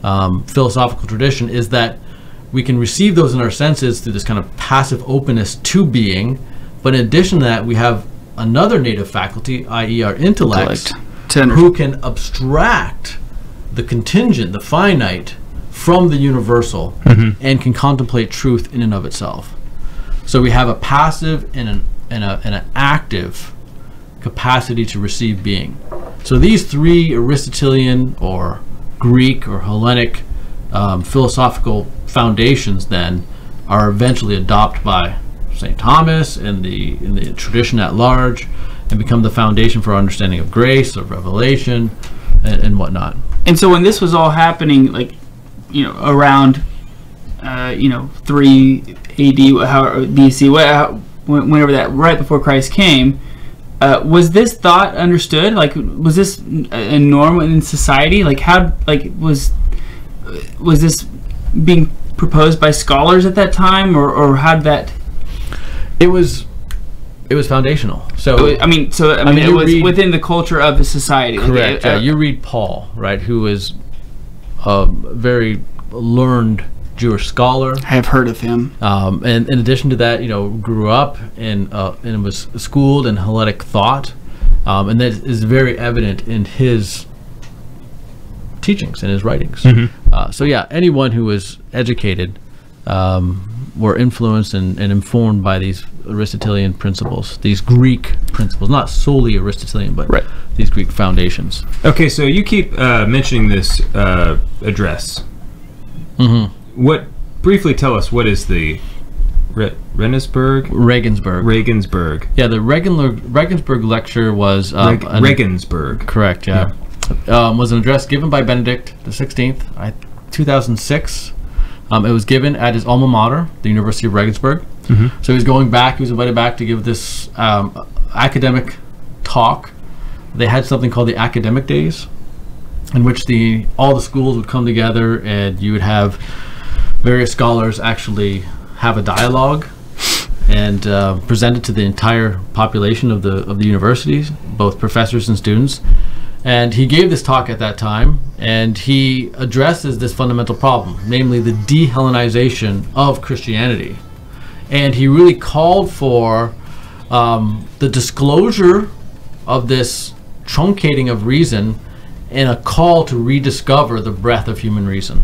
philosophical tradition is that we can receive those in our senses through this kind of passive openness to being, but in addition to that, we have another native faculty, i.e. our intellect, who can abstract the contingent, the finite, from the universal, and can contemplate truth in and of itself. So we have a passive and an active capacity to receive being. So these three Aristotelian or Greek or Hellenic philosophical foundations then are eventually adopted by St. Thomas and in the tradition at large, and become the foundation for our understanding of grace, of revelation, and whatnot. And so when this was all happening, like, around 3 AD, BC, whenever that, right before Christ came, was this thought understood? Like, was this a norm in society? Like, was this being proposed by scholars at that time, or how did that? It was foundational. So it was within the culture of the society. Correct. You read Paul, right, who is a very learned Jewish scholar. I have heard of him. And in addition to that, grew up and was schooled in Hellenic thought, and that is very evident in his teachings and his writings. So yeah, anyone who was educated were influenced and informed by these Aristotelian principles, these Greek principles, not solely Aristotelian, but these Greek foundations. Okay, so you keep mentioning this address. Briefly tell us, what is the Regensburg? Yeah, the Regensburg lecture was Regensburg. Correct. Yeah. Was an address given by Benedict XVI, 2006. It was given at his alma mater, the University of Regensburg. So he was invited back to give this academic talk. They had something called the Academic Days, in which all the schools would come together, and you would have various scholars actually have a dialogue and present it to the entire population of the universities, both professors and students. And he gave this talk at that time, and he addresses this fundamental problem, namely the de-Hellenization of Christianity. And he really called for the disclosure of this truncating of reason and a call to rediscover the breadth of human reason.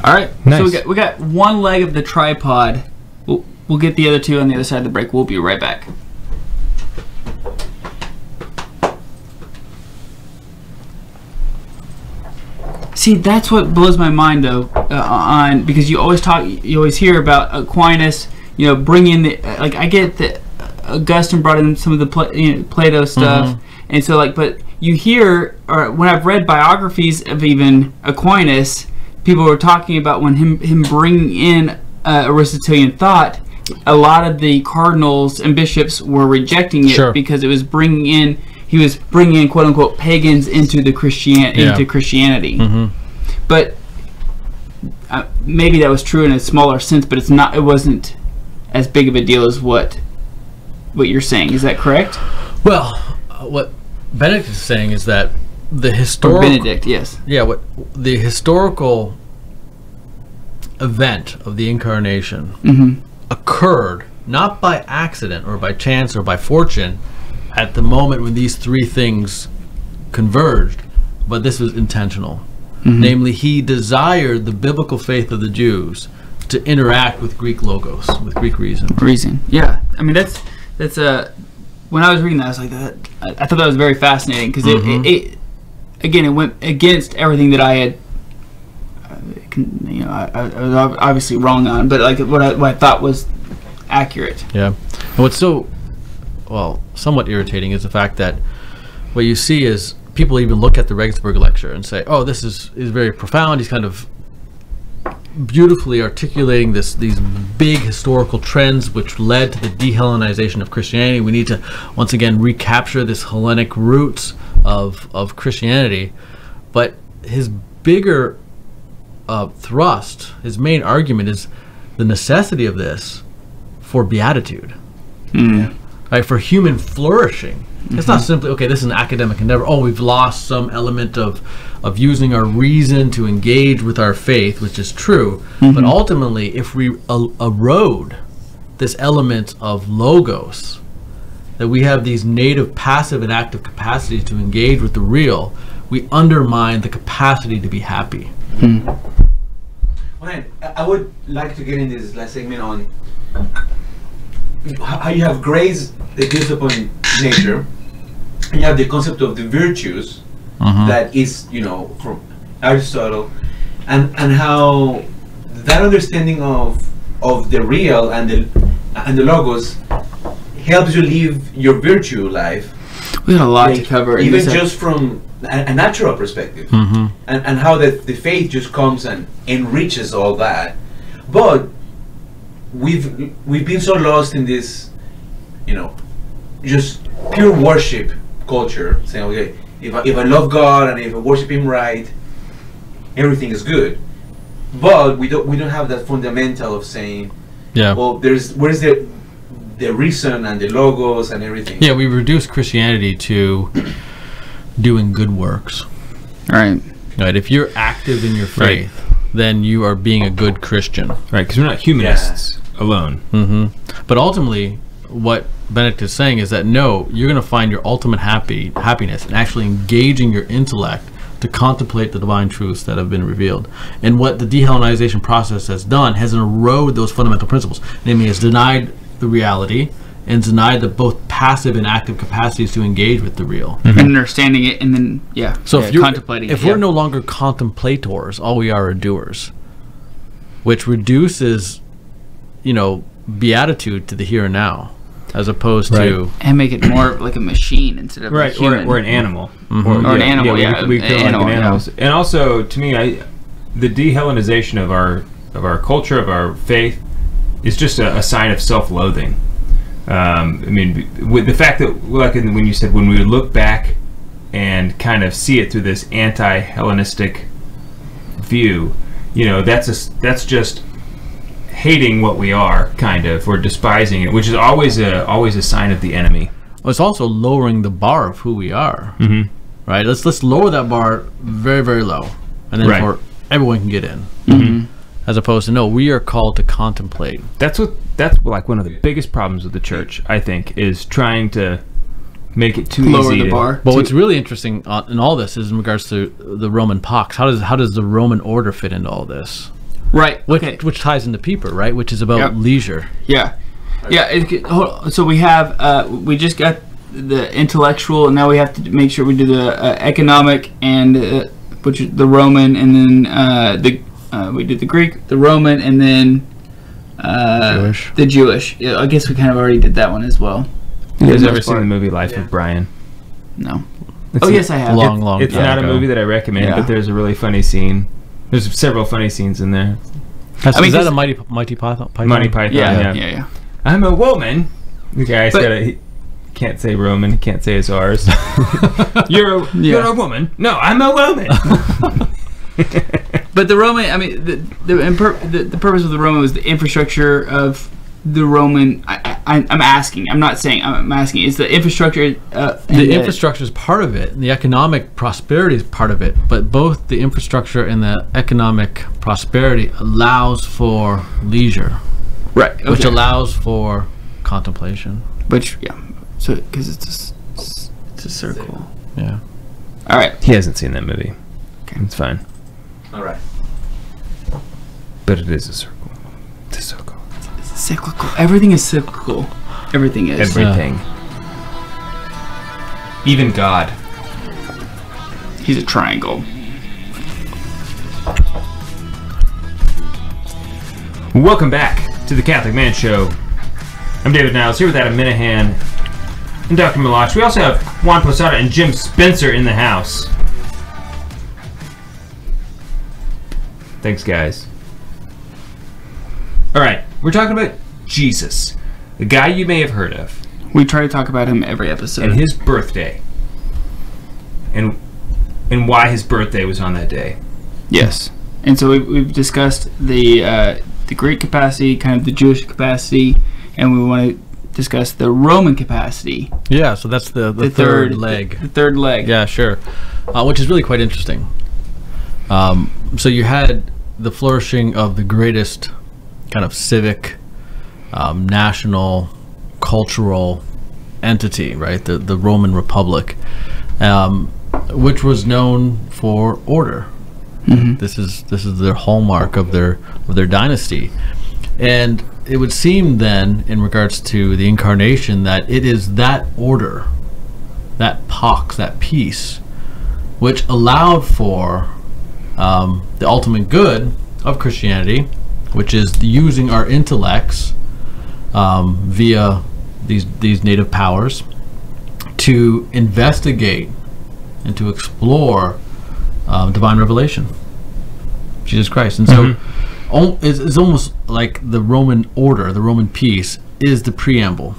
All right, nice. So we got one leg of the tripod. We'll get the other two on the other side of the break. We'll be right back. See, that's what blows my mind, though, because you always hear about Aquinas, bringing I get that Augustine brought in some of the Plato stuff, and so but you hear, or when I've read biographies of even Aquinas, people were talking about when him bringing in Aristotelian thought, a lot of the cardinals and bishops were rejecting it because it was he was bringing in quote unquote pagans into into Christianity. But maybe that was true in a smaller sense, but it wasn't as big of a deal as what you're saying. Is that correct? Well, what Benedict is saying is that the historical Benedict, yes. Yeah, what the historical event of the Incarnation occurred not by accident or by chance or by fortune at the moment when these three things converged, but this was intentional. Namely, he desired the biblical faith of the Jews to interact with Greek logos, with Greek reason. Yeah, I mean that's when I was reading that, I was like that. I thought that was very fascinating because it went against everything that I had. I was obviously wrong on, but what I thought was accurate. Yeah, and what's somewhat irritating is the fact that what you see is people even look at the Regensburg lecture and say, "Oh, this is very profound." He's kind of beautifully articulating these big historical trends which led to the de-Hellenization of Christianity. We need to once again recapture this Hellenic roots of Christianity. But his bigger thrust, his main argument is the necessity of this for beatitude, Mm. right? For human flourishing. It's not simply, okay, this is an academic endeavor. Oh, we've lost some element of using our reason to engage with our faith, which is true. But ultimately, if we erode this element of logos, that we have these native passive and active capacities to engage with the real, we undermine the capacity to be happy. Well, I would like to get in this last segment on how you have grace that deals upon nature, and you have the concept of the virtues that is, from Aristotle, and how that understanding of the real and the logos helps you live your virtue life. We got a lot to cover. in Even this just from a natural perspective, and how the faith just comes and enriches all that. But we've been so lost in this, just pure worship culture, saying, okay, if I love God and if I worship Him right, everything is good. But we don't have that fundamental of saying, Yeah. well, where's the reason and the logos and everything. Yeah, we reduce Christianity to doing good works. Right. Right. If you're active in your faith, then you are being a good Christian. Right, because we're not humanists alone. But ultimately, what Benedict is saying is that no, you're going to find your ultimate happiness in actually engaging your intellect to contemplate the divine truths that have been revealed. And what the dehellenization process has done has eroded those fundamental principles. Namely, has denied the reality and denied the both passive and active capacities to engage with the real. And understanding it, and then If you're contemplating. if we're no longer contemplators, all we are doers, which reduces, beatitude to the here and now, as opposed to and make it more like a machine instead of a Right, human. or an animal. Or an animal, We feel like animal, an animals. And also, to me, the de-Hellenization of our culture, of our faith, is just a sign of self-loathing. With the fact that, like when you said, when we look back and kind of see it through this anti-Hellenistic view, that's just hating what we are, kind of, or despising it, which is always a sign of the enemy. Well, it's also lowering the bar of who we are. Right? Let's lower that bar very, very low, and then for everyone can get in. As opposed to, no, we are called to contemplate. That's like one of the biggest problems with the church, I think, is trying to make it too Lower easy the bar. But what's really interesting in all this is in regards to the Roman pax. How does the Roman order fit into all this? Right. Which ties into Pieper, right? Which is about leisure. Yeah. So we have we just got the intellectual, and now we have to make sure we do the economic, and which is the Roman, and then we did the Greek, the Roman, and then Jewish. the Jewish. Yeah, I guess we kind of already did that one as well. You guys ever seen the movie Life of Brian? No. It's Yes, I have. Long It's time not a ago. movie that I recommend, Yeah. but there's a really funny scene. There's several funny scenes in there. Is that just- a Mighty Python? Monty Python, Yeah. I'm a woman. The guy's But- he can't say Roman, he can't say his R's. You're a woman. No, I'm a woman. But the Roman, the purpose of the Roman was the infrastructure of the Roman. I'm asking. I'm not saying. I'm asking. Is the infrastructure? The infrastructure is part of it, and the economic prosperity is part of it. But both the infrastructure and the economic prosperity allows for leisure, right? Okay. which allows for contemplation. So because it's a circle. Yeah. All right. He hasn't seen that movie. Okay. It's fine. All right. But it is a circle. It's a circle. It's cyclical. Everything is cyclical. Everything is. Everything. Even God. He's a triangle. Welcome back to the Catholic Man Show. I'm David Niles, here with Adam Minahan and Dr. Meloche. We also have Juan Posada and Jim Spencer in the house. Thanks, guys. All right, we're talking about Jesus, the guy you may have heard of, We try to talk about him every episode. and his birthday, and why his birthday was on that day. Yes. And so we've discussed the Greek capacity, kind of the Jewish capacity, and we want to discuss the Roman capacity. Yeah, so that's the third leg. The third leg. Yeah, sure. Which is really quite interesting. So you had the flourishing of the greatest kind of civic, national, cultural entity, right? The Roman Republic, which was known for order. Mm-hmm. This is their hallmark of their dynasty, and it would seem then, in regards to the Incarnation, that it is that order, that pax, that peace, which allowed for the ultimate good of Christianity, which is using our intellects via these native powers to investigate and to explore divine revelation, Jesus Christ. And so it's almost like the Roman order, the Roman peace, is the preamble,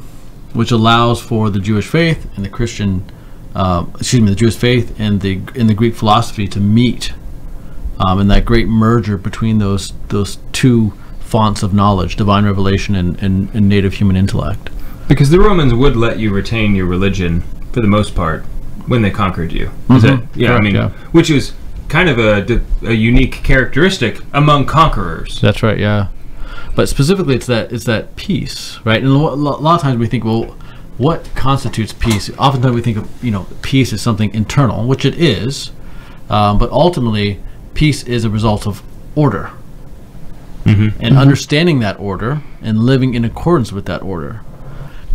which allows for the Jewish faith and the Christian, the Jewish faith and the Greek philosophy to meet in that great merger between those two fonts of knowledge, divine revelation and native human intellect. Because the Romans would let you retain your religion for the most part when they conquered you. Is that, yeah, Correct, I mean, which is kind of a unique characteristic among conquerors. That's right, yeah. But specifically, it's that peace, right? And a lot of times we think, well, what constitutes peace? Oftentimes we think of peace as something internal, which it is, but ultimately, peace is a result of order, and understanding that order and living in accordance with that order.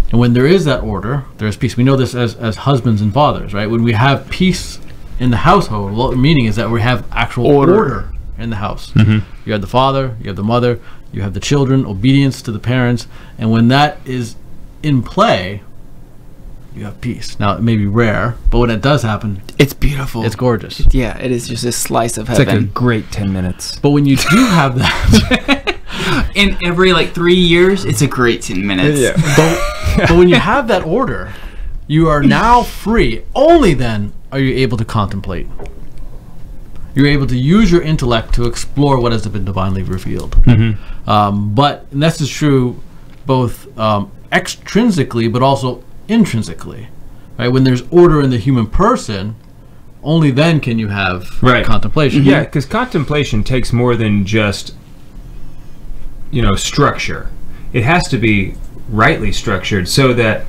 And when there is that order, there's peace. We know this as husbands and fathers, right? When we have peace in the household, what the meaning is that we have actual order in the house. You have the father, you have the mother, you have the children, obedience to the parents, and when that is in play, you have peace. Now, it may be rare, but when it does happen, It's beautiful. it's gorgeous. Yeah, it is just a slice of It's heaven. like a great 10 minutes. But when you do have that, In every 3 years, it's a great 10 minutes. but when you have that order, you are now free. Only then are you able to contemplate. You're able to use your intellect to explore what has been divinely revealed. But and this is true both extrinsically, but also intrinsically. Right? When there's order in the human person, only then can you have contemplation. Yeah, because contemplation takes more than just structure. It has to be rightly structured so that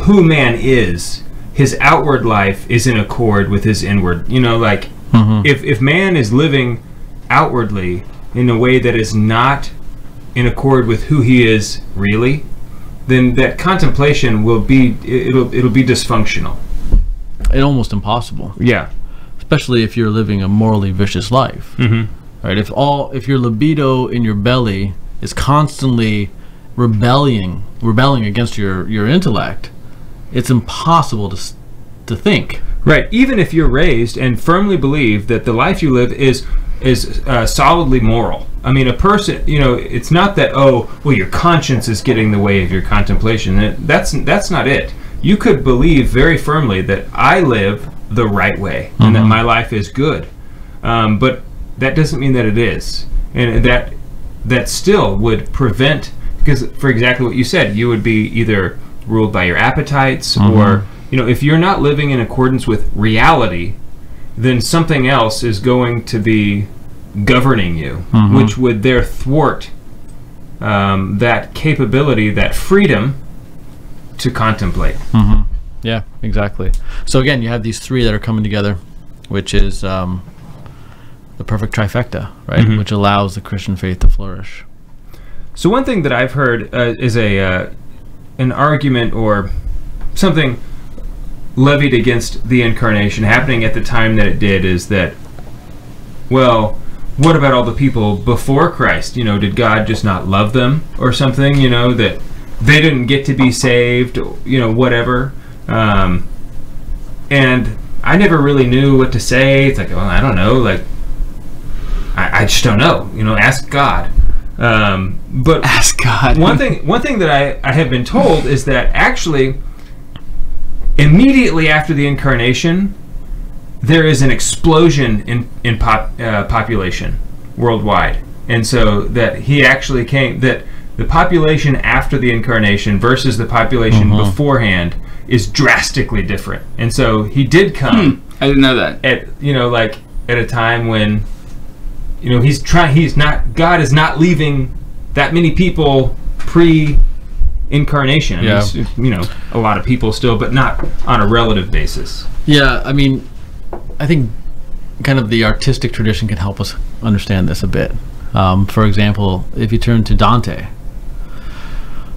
who man is, his outward life is in accord with his inward. If man is living outwardly in a way that is not in accord with who he is really, then that contemplation will be it'll be dysfunctional. It's almost impossible. Yeah. Especially if you're living a morally vicious life. Right? If your libido in your belly is constantly rebelling against your intellect, it's impossible to think. Right. Even if you're raised and firmly believe that the life you live is solidly moral. I mean, a person, it's not that your conscience is getting in the way of your contemplation. That's not it. You could believe very firmly that I live the right way and that my life is good, but that doesn't mean that it is, and that still would prevent, because for exactly what you said, you would be either ruled by your appetites or if you're not living in accordance with reality, then something else is going to be governing you, which would there thwart that capability, that freedom to contemplate. Yeah, exactly. So again, you have these three that are coming together, which is the perfect trifecta, right? Which allows the Christian faith to flourish. So one thing that I've heard is an argument or something levied against the Incarnation happening at the time that it did is that, well, what about all the people before Christ? Did God just not love them or something? That they didn't get to be saved, whatever. And I never really knew what to say. It's like, well, I don't know. I just don't know. Ask God. But ask God. one thing that I have been told is that actually, immediately after the Incarnation, there is an explosion in population worldwide, and so that he actually came. That the population after the incarnation versus the population beforehand is drastically different. And so he did come. I didn't know that. At at a time when God is not leaving that many people pre-incarnation. I mean, it's, a lot of people still, but not on a relative basis. Yeah, I mean, I think kind of the artistic tradition can help us understand this a bit. For example, if you turn to Dante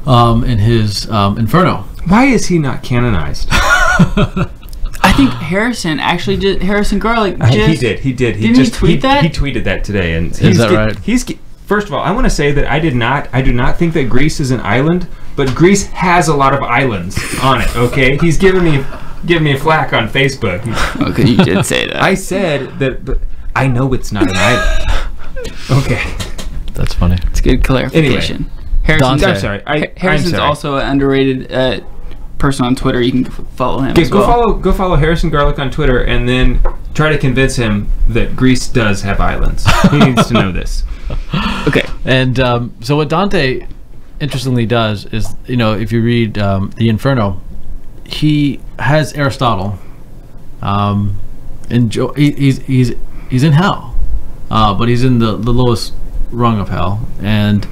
in his Inferno. Why is he not canonized? I think Harrison Garlic He did. Didn't he tweet that? He tweeted that today, and is that right? First of all, I want to say that I do not think that Greece is an island, but Greece has a lot of islands on it. Okay, he's giving me a flack on Facebook. Okay, you did say that. I said that, but I know it's not an island. Okay, that's funny. It's good clarification. Anyway, Harrison, Harrison's also an underrated person on Twitter. You can follow him. Okay, go follow Harrison Garlic on Twitter, and then try to convince him that Greece does have islands. He needs to know this. Okay. And so what Dante interestingly does is, if you read the Inferno, he has Aristotle. He's in hell, but he's in the lowest rung of hell, and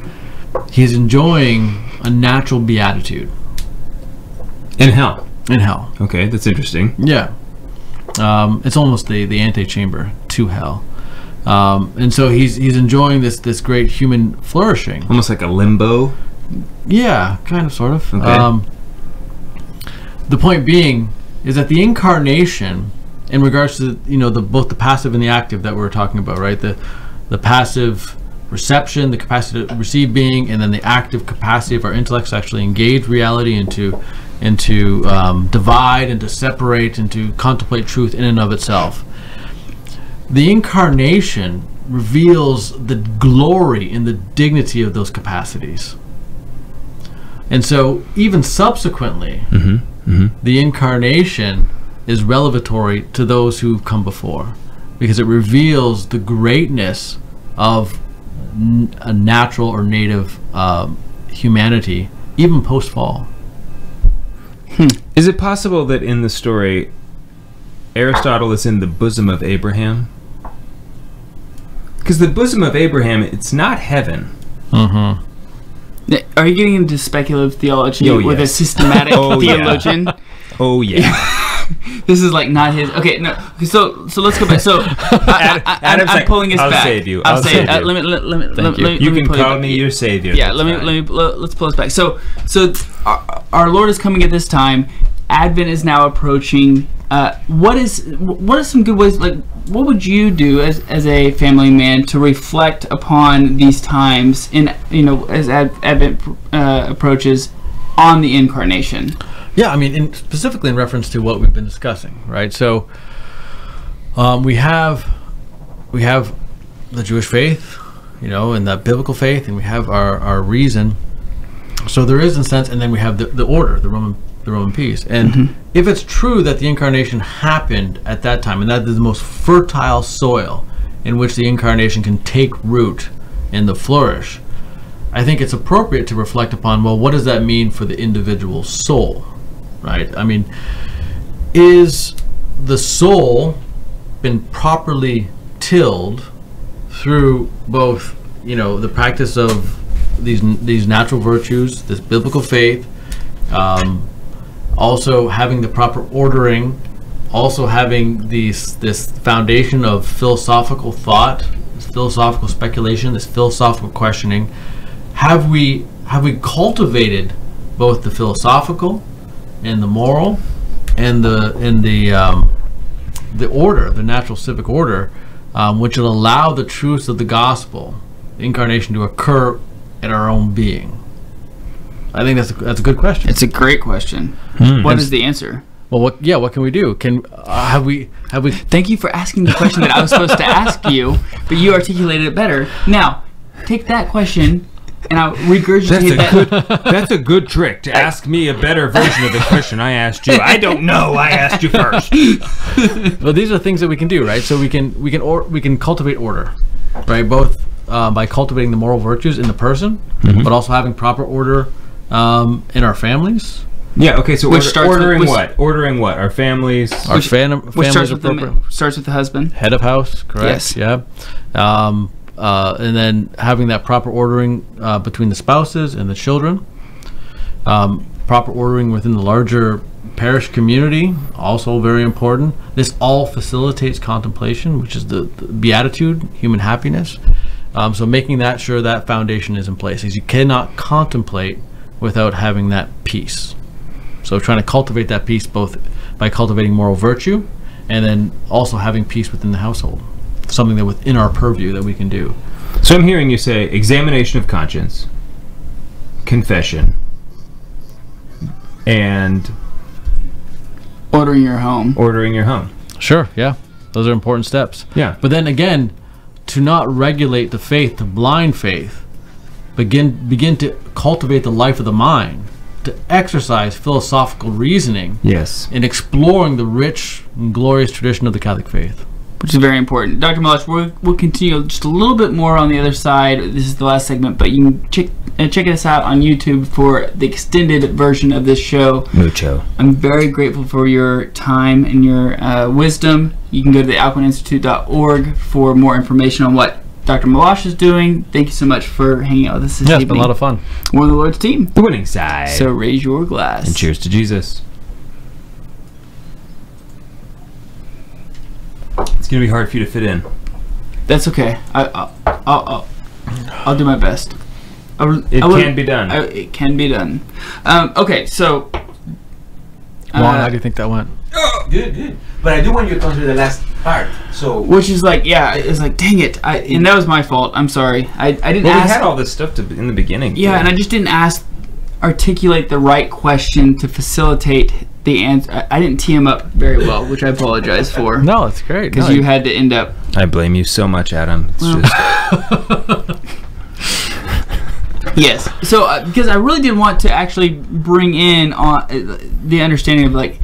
he's enjoying a natural beatitude. In hell. In hell. Okay, that's interesting. Yeah. It's almost the antechamber to hell. And so he's enjoying this great human flourishing. Almost like a limbo. Yeah, kind of, sort of. Okay. The point being is that the incarnation, in regards to both the passive and the active that we were talking about, right? The passive reception, the capacity to receive being, and then the active capacity of our intellects to actually engage reality and to divide and to separate and to contemplate truth in and of itself. The incarnation reveals the glory and the dignity of those capacities. And so even subsequently, the incarnation is revelatory to those who've come before, because it reveals the greatness of a natural or native humanity, even post-fall. Is it possible that in the story, Aristotle is in the bosom of Abraham? Because the bosom of Abraham, it's not heaven. Are you getting into speculative theology with a systematic theologian? Yeah. Oh yeah. This is like not his. Okay, no. So let's go back. So I'm pulling us I'll back. Save you. I'll save you. Let me. You can call me your savior. Yeah. Let's pull us back. So our Lord is coming at this time. Advent is now approaching. What are some good ways? Like, what would you do as a family man to reflect upon these times as Advent approaches on the incarnation? Yeah, I mean, specifically in reference to what we've been discussing, right? So we have the Jewish faith, and the biblical faith, and we have our reason. So there is, in a sense, and then we have the order, the Roman peace. And if it's true that the incarnation happened at that time, and that is the most fertile soil in which the incarnation can take root and to flourish, I think it's appropriate to reflect upon, well, what does that mean for the individual soul, right? I mean, is the soul been properly tilled through both, the practice of these natural virtues, this biblical faith, also having the proper ordering, also having this foundation of philosophical thought, this philosophical speculation, this philosophical questioning? Have we cultivated both the philosophical and the moral and the order, the natural civic order, which will allow the truths of the gospel, the incarnation, to occur in our own being? I think that's a good question. It's a great question. What is the answer? Well, what can we do? Have we? Thank you for asking the question that I was supposed to ask you, but you articulated it better. Now, take that question and I'll regurgitate that. That's a good trick to ask me a better version of the question I asked you. I don't know. I asked you first. Well, these are things that we can do, right? So we can cultivate order, right? Both by cultivating the moral virtues in the person, but also having proper order in our families. Yeah. Okay. So Which starts ordering with- what? Ordering what? Our families. Our Which families starts with appropriate. starts with the husband. Head of house, correct? Yes. Yeah. And then having that proper ordering between the spouses and the children. Proper ordering within the larger parish community, also very important. This all facilitates contemplation, which is the beatitude, human happiness. So making that sure that foundation is in place, because you cannot contemplate without having that peace. So trying to cultivate that peace both by cultivating moral virtue and then also having peace within the household, something that within our purview that we can do. So I'm hearing you say examination of conscience, confession, and Ordering your home. ordering your home. Sure, yeah. Those are important steps. Yeah. But then again, to not regulate the faith, to blind faith, begin to cultivate the life of the mind, to exercise philosophical reasoning Yes. in exploring the rich and glorious tradition of the Catholic faith. Which is very important. Dr. Meloche, we'll continue just a little bit more on the other side. This is the last segment, but you can check us out on YouTube for the extended version of this show. Mucho. I'm very grateful for your time and your wisdom. You can go to the alcuininstitute.org for more information on what Dr. Meloche is doing. Thank you so much for hanging out with us this Yeah, evening. it's been a lot of fun. We're on the Lord's team. The winning side. So raise your glass. and cheers to Jesus. It's gonna be hard for you to fit in. That's okay. I'll do my best. It can be done. It can be done. Okay, so Juan, how do you think that went? Good. But I do want you to consider the last part. So which is like, yeah, it's like, dang it, and that was my fault. I'm sorry. I didn't Well, we ask. had all this stuff in the beginning. Yeah, too. and I just didn't articulate the right question to facilitate the answer. I didn't tee him up very well, which I apologize for. No, it's great. Because you had to end up. I blame you so much, Adam. It's just Yes. So, because I really did want to actually bring in on the understanding of like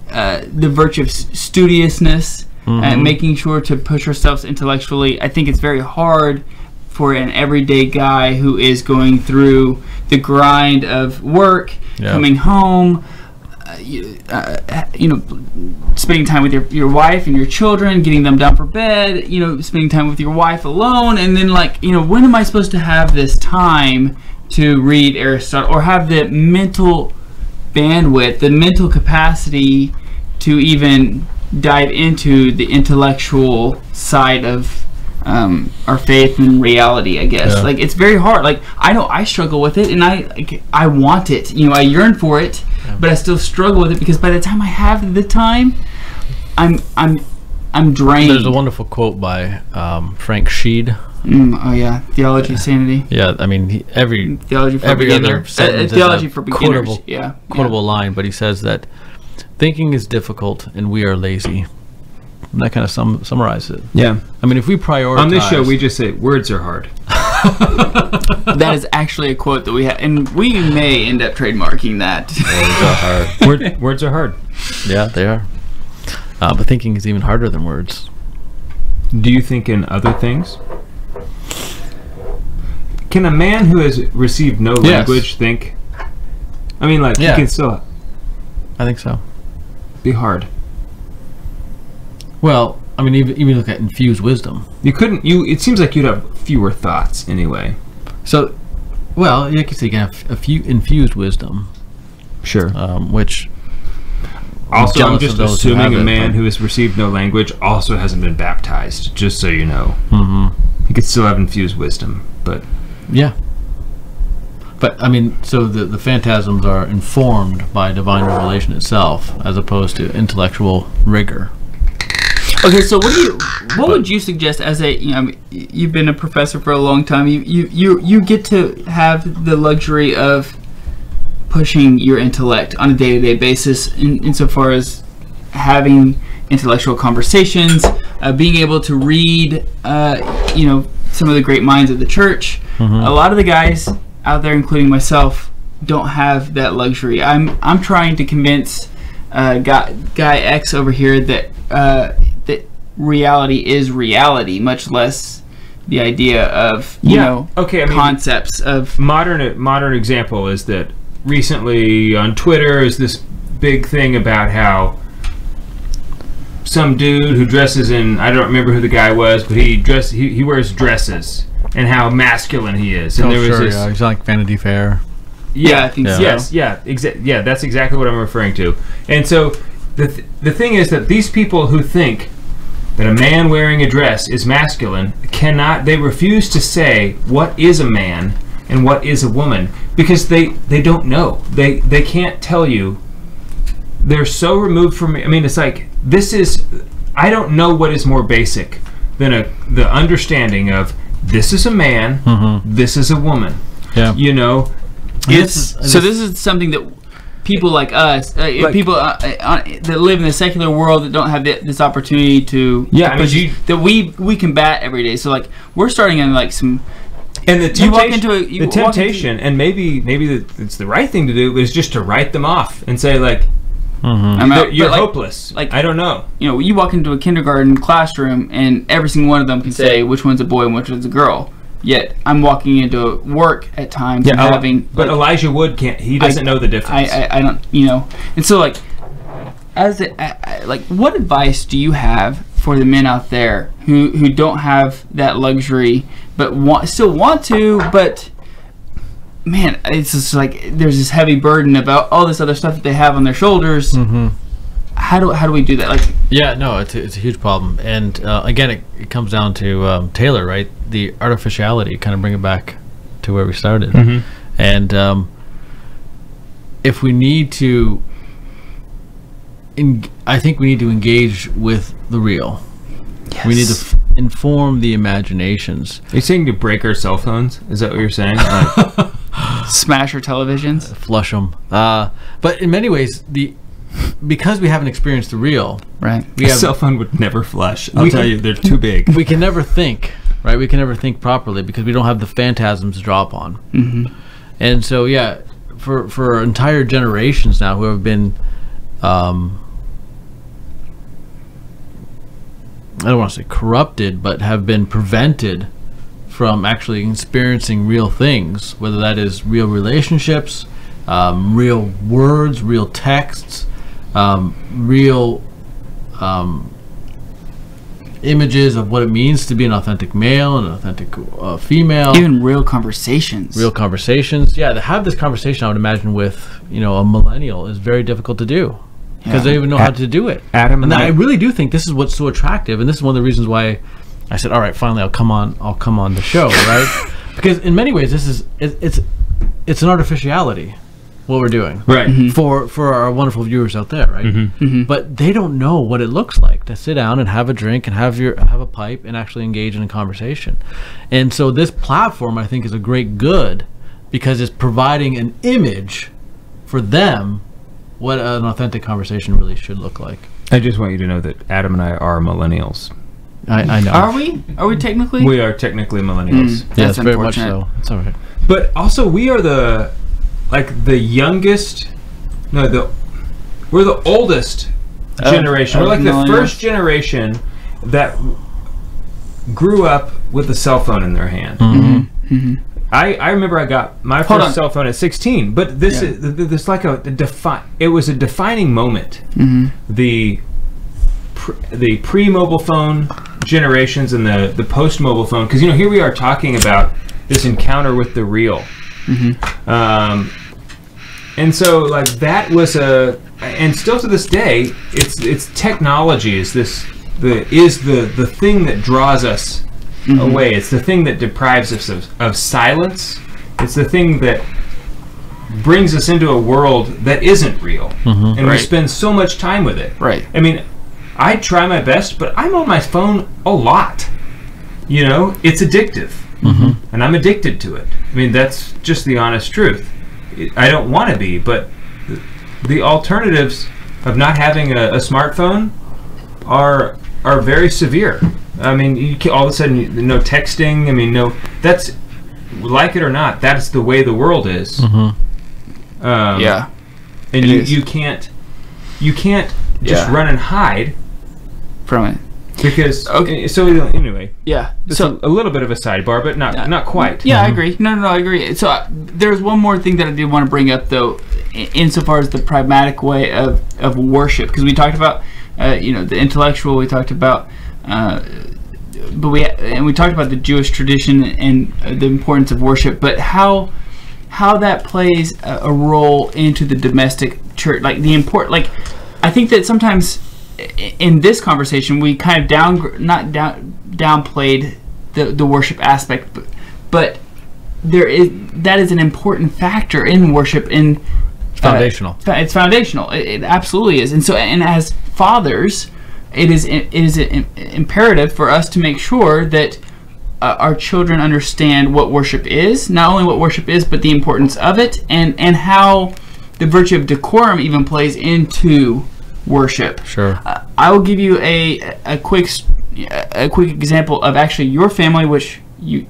the virtue of studiousness and making sure to push ourselves intellectually. I think it's very hard for an everyday guy who is going through the grind of work, coming home, spending time with your wife and your children, getting them down for bed, spending time with your wife alone, and then when am I supposed to have this time to read Aristotle or have the mental bandwidth, the mental capacity to even dive into the intellectual side of our faith and reality, I guess. Yeah. Like, it's very hard. Like, I know I struggle with it, and I want it. I yearn for it, but I still struggle with it because by the time I have the time, I'm drained. There's a wonderful quote by Frank Sheed. Oh yeah, theology of sanity. Yeah, I mean Theology for every beginner. other sentence Theology is a for beginners. quotable line, but he says that thinking is difficult and we are lazy. And that kind of summarizes it. yeah. I mean, if we prioritize On this show, we just say words are hard. That is actually a quote that we have, and we may end up trademarking that. Words are hard. Yeah, they are. But thinking is even harder than words. Do you think in other things? Can a man who has received no language think? I mean, like, he can still I think so. be hard. Well, I mean, even look at infused wisdom. You couldn't. It seems like you'd have fewer thoughts anyway. So, well, you could say you can have a few infused wisdom, Sure. which Also, I'm jealous just of those who assuming have a it, man but- who has received no language also hasn't been baptized. Just so you know, Mhm. he could still have infused wisdom, but Yeah. But, I mean, so the phantasms are informed by divine revelation itself, as opposed to intellectual rigor. Okay, so what would you suggest as a you've been a professor for a long time. You get to have the luxury of pushing your intellect on a day-to-day basis insofar as having intellectual conversations, being able to read some of the great minds of the church. A lot of the guys out there, including myself, don't have that luxury. I'm trying to convince guy X over here that that reality is reality, much less the idea of okay, I mean, concepts of modern example is that recently on Twitter is this big thing about how some dude who dresses in, I don't remember who the guy was, but he wears dresses and how masculine he is. And he's like Vanity Fair. Yeah, I think so. Yes, yeah, that's exactly what I'm referring to. And so the thing is that these people who think that a man wearing a dress is masculine they refuse to say what is a man and what is a woman, because they don't know. They can't tell you. They're so removed from me. I mean, it's like, I don't know what is more basic than the understanding of this is a man, this is a woman. Yeah. This is something that people like us, people that live in the secular world that don't have this opportunity to that we combat every day. So like we're starting in like some. And the temptation, and maybe it's the right thing to do, is just to write them off and say like, you're hopeless. Like, I don't know. You walk into a kindergarten classroom and every single one of them can say which one's a boy and which one's a girl. Yet I'm walking into work at times and having. But Elijah Wood can't. He doesn't know the difference. I don't. And so like, what advice do you have for the men out there who don't have that luxury but still want to, but man, it's just like there's this heavy burden about all this other stuff that they have on their shoulders. How do we do that? Like, yeah, no, it's a huge problem, and again, it comes down to Taylor, right? The artificiality, kind of bring it back to where we started, and if we need to, I think we need to engage with the real. Yes. We need to inform the imaginations. Are you saying to break our cell phones? Is that what you're saying? Smash our televisions? Flush them. But in many ways, because we haven't experienced the real, right? A cell phone would never flush. I'll tell you, they're too big. We can never think, right? We can never think properly because we don't have the phantasms to draw upon. And so, yeah, for entire generations now who have been, I don't want to say corrupted, but have been prevented from actually experiencing real things, whether that is real relationships, real words, real texts, real images of what it means to be an authentic male and an authentic female. Even real conversations. Real conversations. Yeah, to have this conversation, I would imagine, with a millennial is very difficult to do. Because they don't even know how to do it. Adam and I really do think this is what's so attractive, and this is one of the reasons why I said, all right, finally I'll come on the show, right? Because in many ways it's an artificiality, what we're doing, right? For our wonderful viewers out there, right? But they don't know what it looks like to sit down and have a drink and have a pipe and actually engage in a conversation. And so this platform, I think, is a great good because it's providing an image for them what an authentic conversation really should look like. I just want you to know that Adam and I are millennials. I know. Are we? Are we technically? We are technically millennials. Yes, very much so. It's all right. But also, we are the youngest. No, we're the oldest generation. We're like the first generation that grew up with a cell phone in their hand. I remember I got my first cell phone at 16, but this is like it was a defining moment. The pre-mobile phone generations and the post-mobile phone, because here we are talking about this encounter with the real, and so like that was and still to this day, it's technology is the thing that draws us away. It's the thing that deprives us of silence. It's the thing that brings us into a world that isn't real, and we spend so much time with it. Right. I mean, I try my best, but I'm on my phone a lot. It's addictive, and I'm addicted to it. I mean, that's just the honest truth. I don't want to be, but the alternatives of not having a smartphone are very severe. I mean, all of a sudden, no texting. I mean, that's, like it or not, that's the way the world is. Yeah. And you can't just run and hide from it. Because Okay. so anyway, Yeah. it's So a little bit of a sidebar, but not quite. yeah, I agree. No, I agree. So there's one more thing that I did want to bring up, though, insofar as the pragmatic way of worship, because we talked about the intellectual. We talked about. But we talked about the Jewish tradition and the importance of worship, but how that plays a role into the domestic church, like I think that sometimes in this conversation we kind of downplayed the worship aspect, but that is an important factor in worship. Foundational. It's foundational. It absolutely is, and as fathers, it is imperative for us to make sure that our children understand what worship is, not only what worship is, but the importance of it, and how the virtue of decorum even plays into worship. Sure. I will give you a quick example of actually your family, which you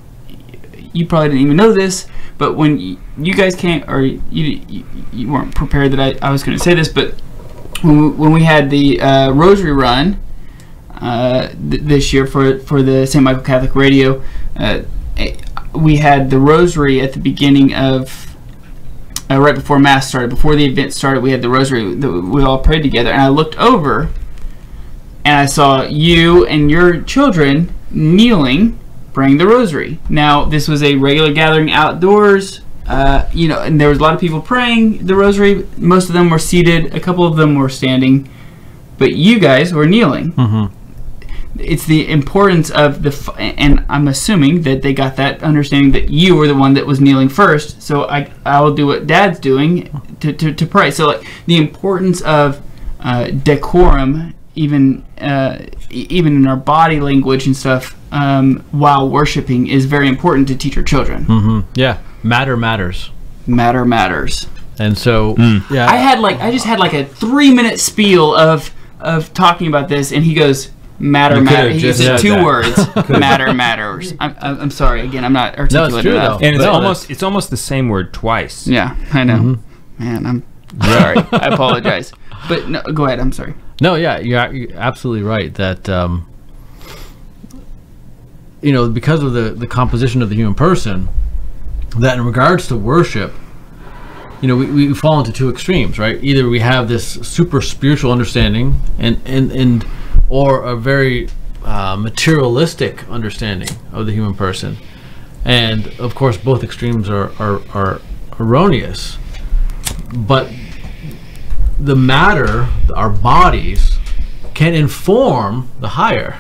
probably didn't even know this, but when you guys came, or you weren't prepared that I was going to say this, but when we had the Rosary Run this year for the St. Michael Catholic Radio, we had the Rosary at the beginning of right before Mass started, before the event started. We had the Rosary that we all prayed together, and I looked over and I saw you and your children kneeling, praying the Rosary. Now, this was a regular gathering outdoors. And there was a lot of people praying the Rosary. Most of them were seated. A couple of them were standing, but you guys were kneeling. Mm-hmm. It's the importance of and I'm assuming that they got that understanding that you were the one that was kneeling first. So I will do what Dad's doing to pray. So like the importance of decorum, even in our body language and stuff, while worshiping, is very important to teach our children. Mm-hmm. Yeah. Matter matters. Matter matters. And so, yeah. I just had like a 3-minute spiel of talking about this, and he goes, matter matters. He said two words. Matter matters. I'm sorry. Again, I'm not articulate enough. And it's almost the same word twice. Yeah, I know. Mm-hmm. Man, I'm sorry. I apologize. But no, go ahead. I'm sorry. No, yeah, you're absolutely right that because of the composition of the human person, that in regards to worship, we fall into two extremes, right? Either we have this super spiritual understanding and or a very materialistic understanding of the human person, and of course both extremes are erroneous. But the matter, our bodies, can inform the higher.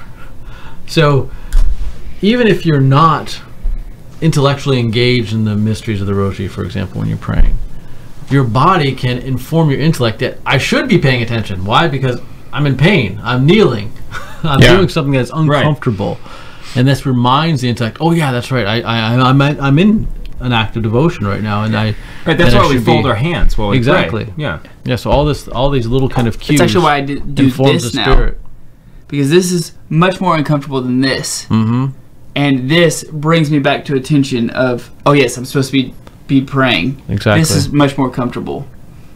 So even if you're not intellectually engaged in the mysteries of the Rosary, for example, when you're praying, your body can inform your intellect that I should be paying attention. Why? Because I'm in pain. I'm kneeling. I'm doing something that's uncomfortable, and this reminds the intellect. Oh yeah, that's right. I'm in an act of devotion right now, and I. Right. That's why we fold our hands while we pray. Yeah. Yeah. So all these little kind of cues. That's actually why I do this now. Spirit. Because this is much more uncomfortable than this. Mm-hmm. And this brings me back to attention of, oh yes, I'm supposed to be praying. Exactly. This is much more comfortable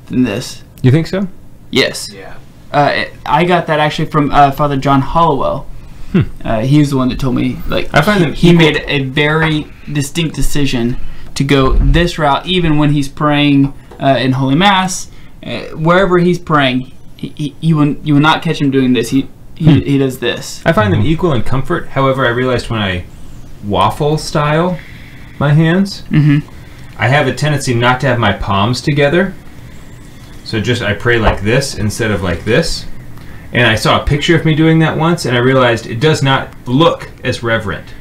than this. You think so? Yes. Yeah. I got that actually from Father John Hollowell. He was the one that told me, like, I find that he made a very distinct decision to go this route, even when he's praying in Holy Mass, wherever he's praying, you will not catch him doing this. He does this. I find them equal in comfort. However, I realized when I waffle style my hands, I have a tendency not to have my palms together. So I pray like this instead of like this. And I saw a picture of me doing that once, and I realized it does not look as reverent.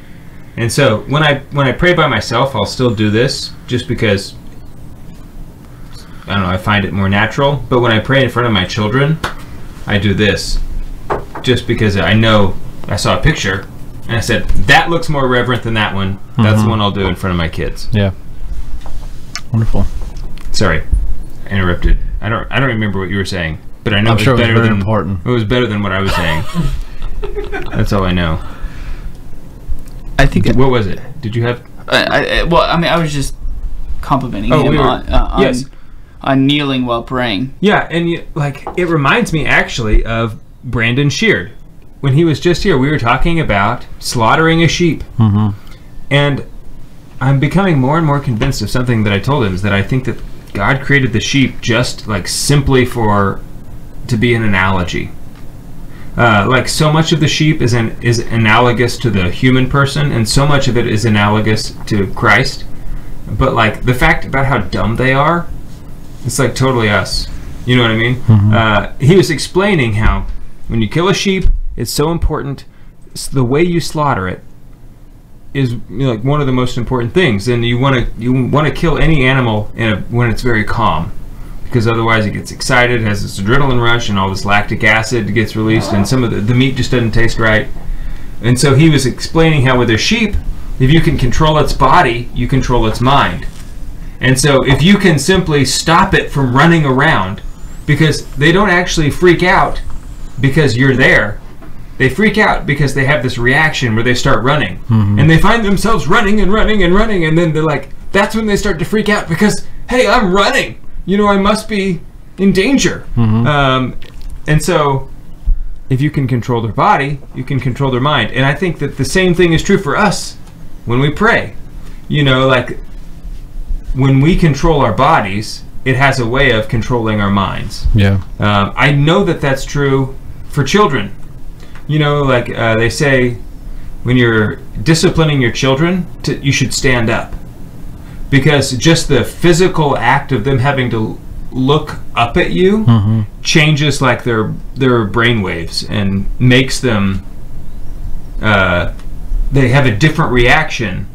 And so when I pray by myself, I'll still do this just because, I don't know, I find it more natural. But when I pray in front of my children, I do this just because I know I saw a picture and I said, that looks more reverent than that one. That's the one I'll do in front of my kids. Yeah. Wonderful. Sorry, I interrupted. I don't remember what you were saying, but I know I'm sure it was very important. It was better than what I was saying. That's all I know. I think. What was it? Did you have? I was just complimenting him on kneeling while praying. Yeah, and it reminds me actually of Brandon Sheard. when he was just here, we were talking about slaughtering a sheep. And I'm becoming more and more convinced of something that I told him, is that I think that God created the sheep just like simply to be an analogy. Like so much of the sheep is analogous to the human person, and so much of it is analogous to Christ. But like the fact about how dumb they are, it's like totally us. You know what I mean? He was explaining how when you kill a sheep, it's so important. The way you slaughter it is like one of the most important things, and you want to kill any animal when it's very calm, because otherwise it gets excited, has this adrenaline rush, and all this lactic acid gets released, and some of the meat just doesn't taste right. And so he was explaining how with a sheep, if you can control its body, you control its mind. And so if you can simply stop it from running around, because they don't actually freak out because you're there. They freak out because they have this reaction where they start running. And they find themselves running and running and running, and then they're like, that's when they start to freak out because, hey, I'm running. I must be in danger. And so if you can control their body, you can control their mind. And I think that the same thing is true for us when we pray. Like when we control our bodies, it has a way of controlling our minds. I know that that's true for children. Like they say, when you're disciplining your children, you should stand up. Because just the physical act of them having to look up at you changes like their brain waves and makes them, they have a different reaction.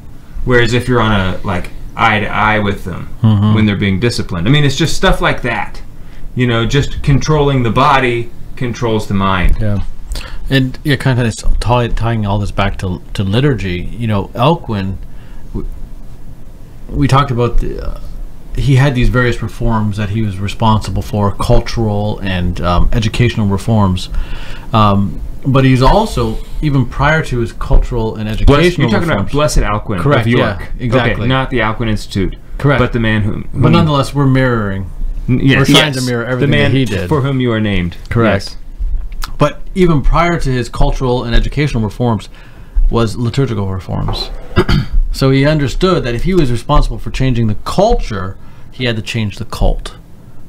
Whereas if you're on a eye to eye with them when they're being disciplined. I mean, it's just stuff like that. Just controlling the body controls the mind. And you're kind of tying all this back to liturgy. Alcuin, we talked about he had these various reforms that he was responsible for, cultural and educational reforms. But he's also, even prior to his cultural and educational You're talking reforms, about Blessed Alcuin correct, of York. Yeah, exactly. Okay, not the Alcuin Institute. Correct. But the man whom but nonetheless, we're mirroring. We're trying to mirror everything the man that he did. for whom you are named. Correct. Yes. But even prior to his cultural and educational reforms was liturgical reforms. So he understood that if he was responsible for changing the culture, he had to change the cult.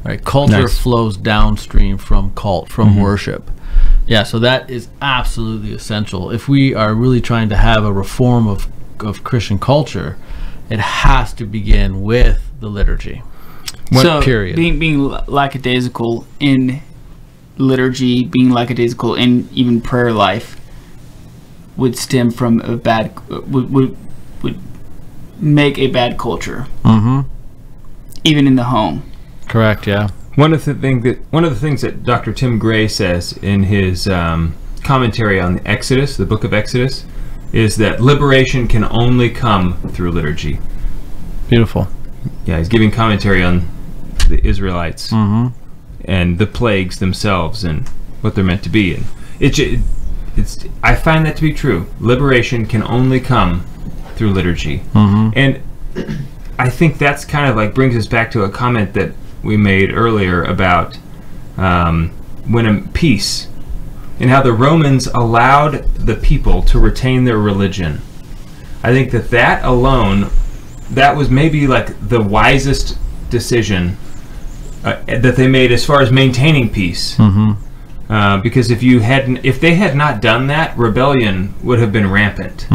Right? Culture flows downstream from cult, from worship. Yeah, so that is absolutely essential. If we are really trying to have a reform of Christian culture, it has to begin with the liturgy. So period. Being lackadaisical in liturgy, being lackadaisical in even prayer life, would stem from a bad would make a bad culture. Even in the home. Correct. Yeah. One of the things that Dr. Tim Gray says in his commentary on the Exodus, the book of Exodus, is that liberation can only come through liturgy. Beautiful. Yeah, he's giving commentary on the Israelites and the plagues themselves and what they're meant to be. And I find that to be true. Liberation can only come through liturgy. And I think that's kind of like brings us back to a comment that we made earlier about when peace and how the Romans allowed the people to retain their religion. I think that alone, that was maybe like the wisest decision that they made as far as maintaining peace. Because if they had not done that, rebellion would have been rampant.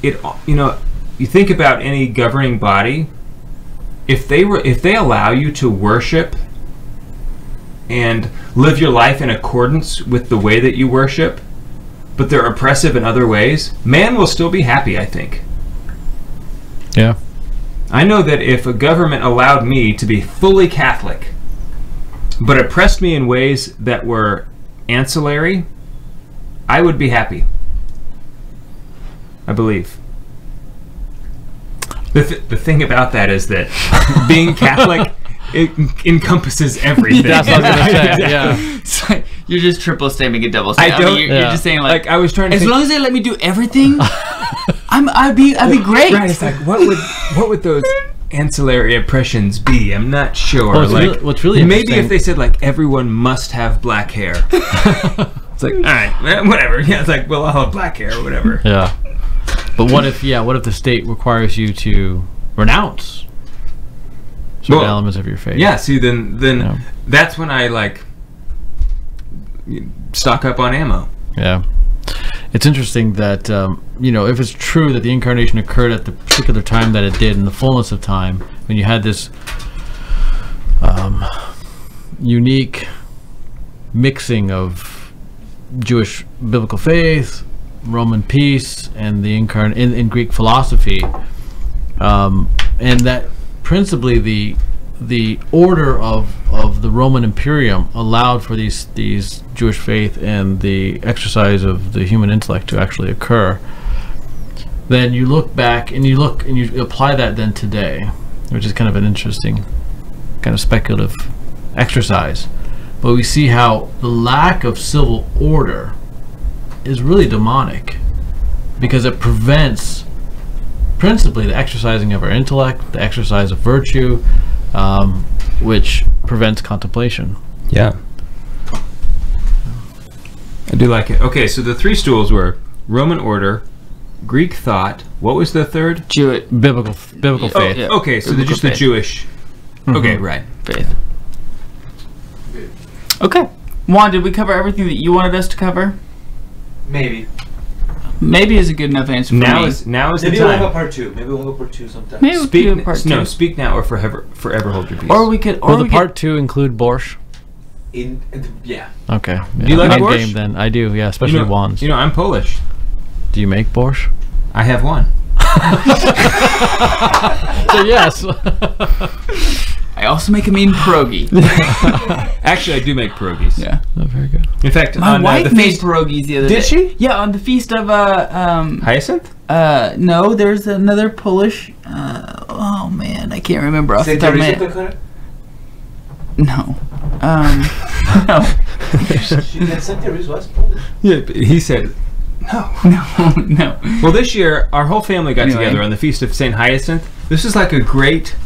You think about any governing body. If they allow you to worship and live your life in accordance with the way that you worship, but they're oppressive in other ways, man will still be happy, I think. Yeah. I know that if a government allowed me to be fully Catholic, but oppressed me in ways that were ancillary, I would be happy. I believe. The thing about that is that being Catholic, it encompasses everything. That's what I was going to say, yeah. It's like, you're just triple statement and double statement. You're just saying like I was trying to as long as they let me do everything, I'd be great. Right, it's like what would those ancillary impressions be? I'm not sure. Well, what's really maybe interesting- if they said like everyone must have black hair. It's like, all right, whatever. Yeah, it's like, well, I'll have black hair or whatever. Yeah. But what if the state requires you to renounce certain elements of your faith? Yeah, see, then Yeah. that's when I like stock up on ammo. Yeah. It's interesting that, if it's true that the Incarnation occurred at the particular time that it did, in the fullness of time, when you had this unique mixing of Jewish biblical faith, Roman peace, and the in Greek philosophy, and that principally the order of the Roman Imperium allowed for these Jewish faith and the exercise of the human intellect to actually occur. Then you look back and you apply that then today, which is kind of an interesting kind of speculative exercise. But we see how the lack of civil order is really demonic, because it prevents principally the exercising of our intellect, the exercise of virtue, which prevents contemplation. Yeah. I do like it. Okay, so the three stools were Roman order, Greek thought. What was the third? Biblical faith. Yeah. Okay, so they're just faith. the Jewish. Okay, right. Faith. Okay. Juan, did we cover everything that you wanted us to cover? Maybe. Maybe is a good enough answer for Now me. is the Maybe we'll have a time. part two. Maybe we'll have a part two sometime. Maybe we could do a part two. No, speak now or forever hold your peace. Or we could. Or Will the we part 2 include borscht? Yeah. Okay. Do you like I'm borscht? game then. I do, yeah, especially Juan's. I'm Polish. Do you make borscht? I have one. So yes. I also make a mean pierogi. Actually, I do make pierogies. Yeah. Oh, very good. In fact, My on wife the made feast, pierogies the other day. Did she? Yeah, on the feast of Hyacinth? no, there's another Polish. Oh man, I can't remember off the top of my head. No. No. Saint Teresa was Polish. Yeah, but he said no. No. Well, this year our whole family got Anyway. together on the feast of Saint Hyacinth. This is like a great,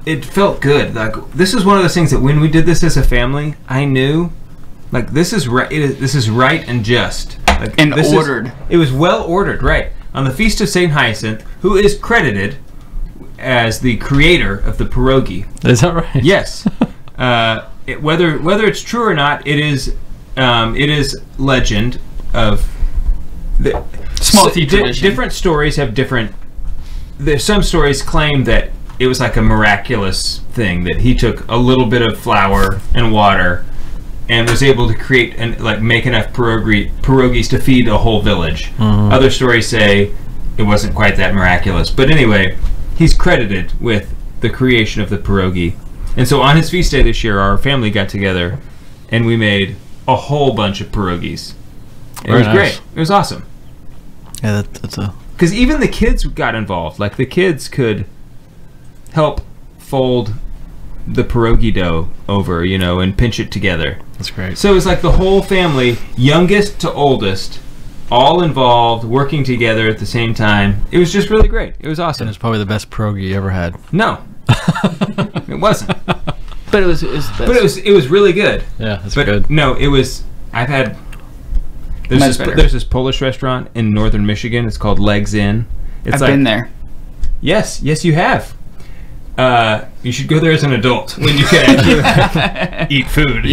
it felt good. Like this is one of those things that when we did this as a family, I knew, like this is right. This is right and just. Like, And this ordered. It was well ordered, right? On the feast of Saint Hyacinth, who is credited as the creator of the pierogi. Is that right? Yes. Whether it's true or not, it is legend of the Small T tradition. Different stories have different. There's some stories claim that it was like a miraculous thing, that he took a little bit of flour and water and was able to create and make enough pierogies to feed a whole village. Other stories say it wasn't quite that miraculous, but anyway, he's credited with the creation of the pierogi. And so on his feast day this year, our family got together and we made a whole bunch of pierogies. It Very was nice. great. It was awesome. Yeah, that's a. Because even the kids got involved. Like the kids could help fold the pierogi dough over, and pinch it together. That's great. So it was like the whole family, youngest to oldest, all involved, working together at the same time. It was just really great. It was awesome. And it's probably the best pierogi you ever had. No, it wasn't. But it was. But it was really good. Yeah, that's But good. no, it was. I've had. Much better. There's this Polish restaurant in northern Michigan. It's called Legs Inn. I've been there. Yes, you have. You should go there as an adult when you can actually eat food,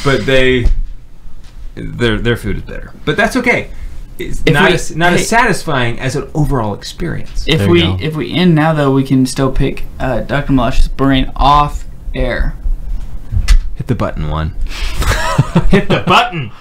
But their food is better. But that's okay. It's not as satisfying as an overall experience. If There you go. if we end now though, we can still pick Dr. Meloche's brain off air. Hit the button, one. Hit the button.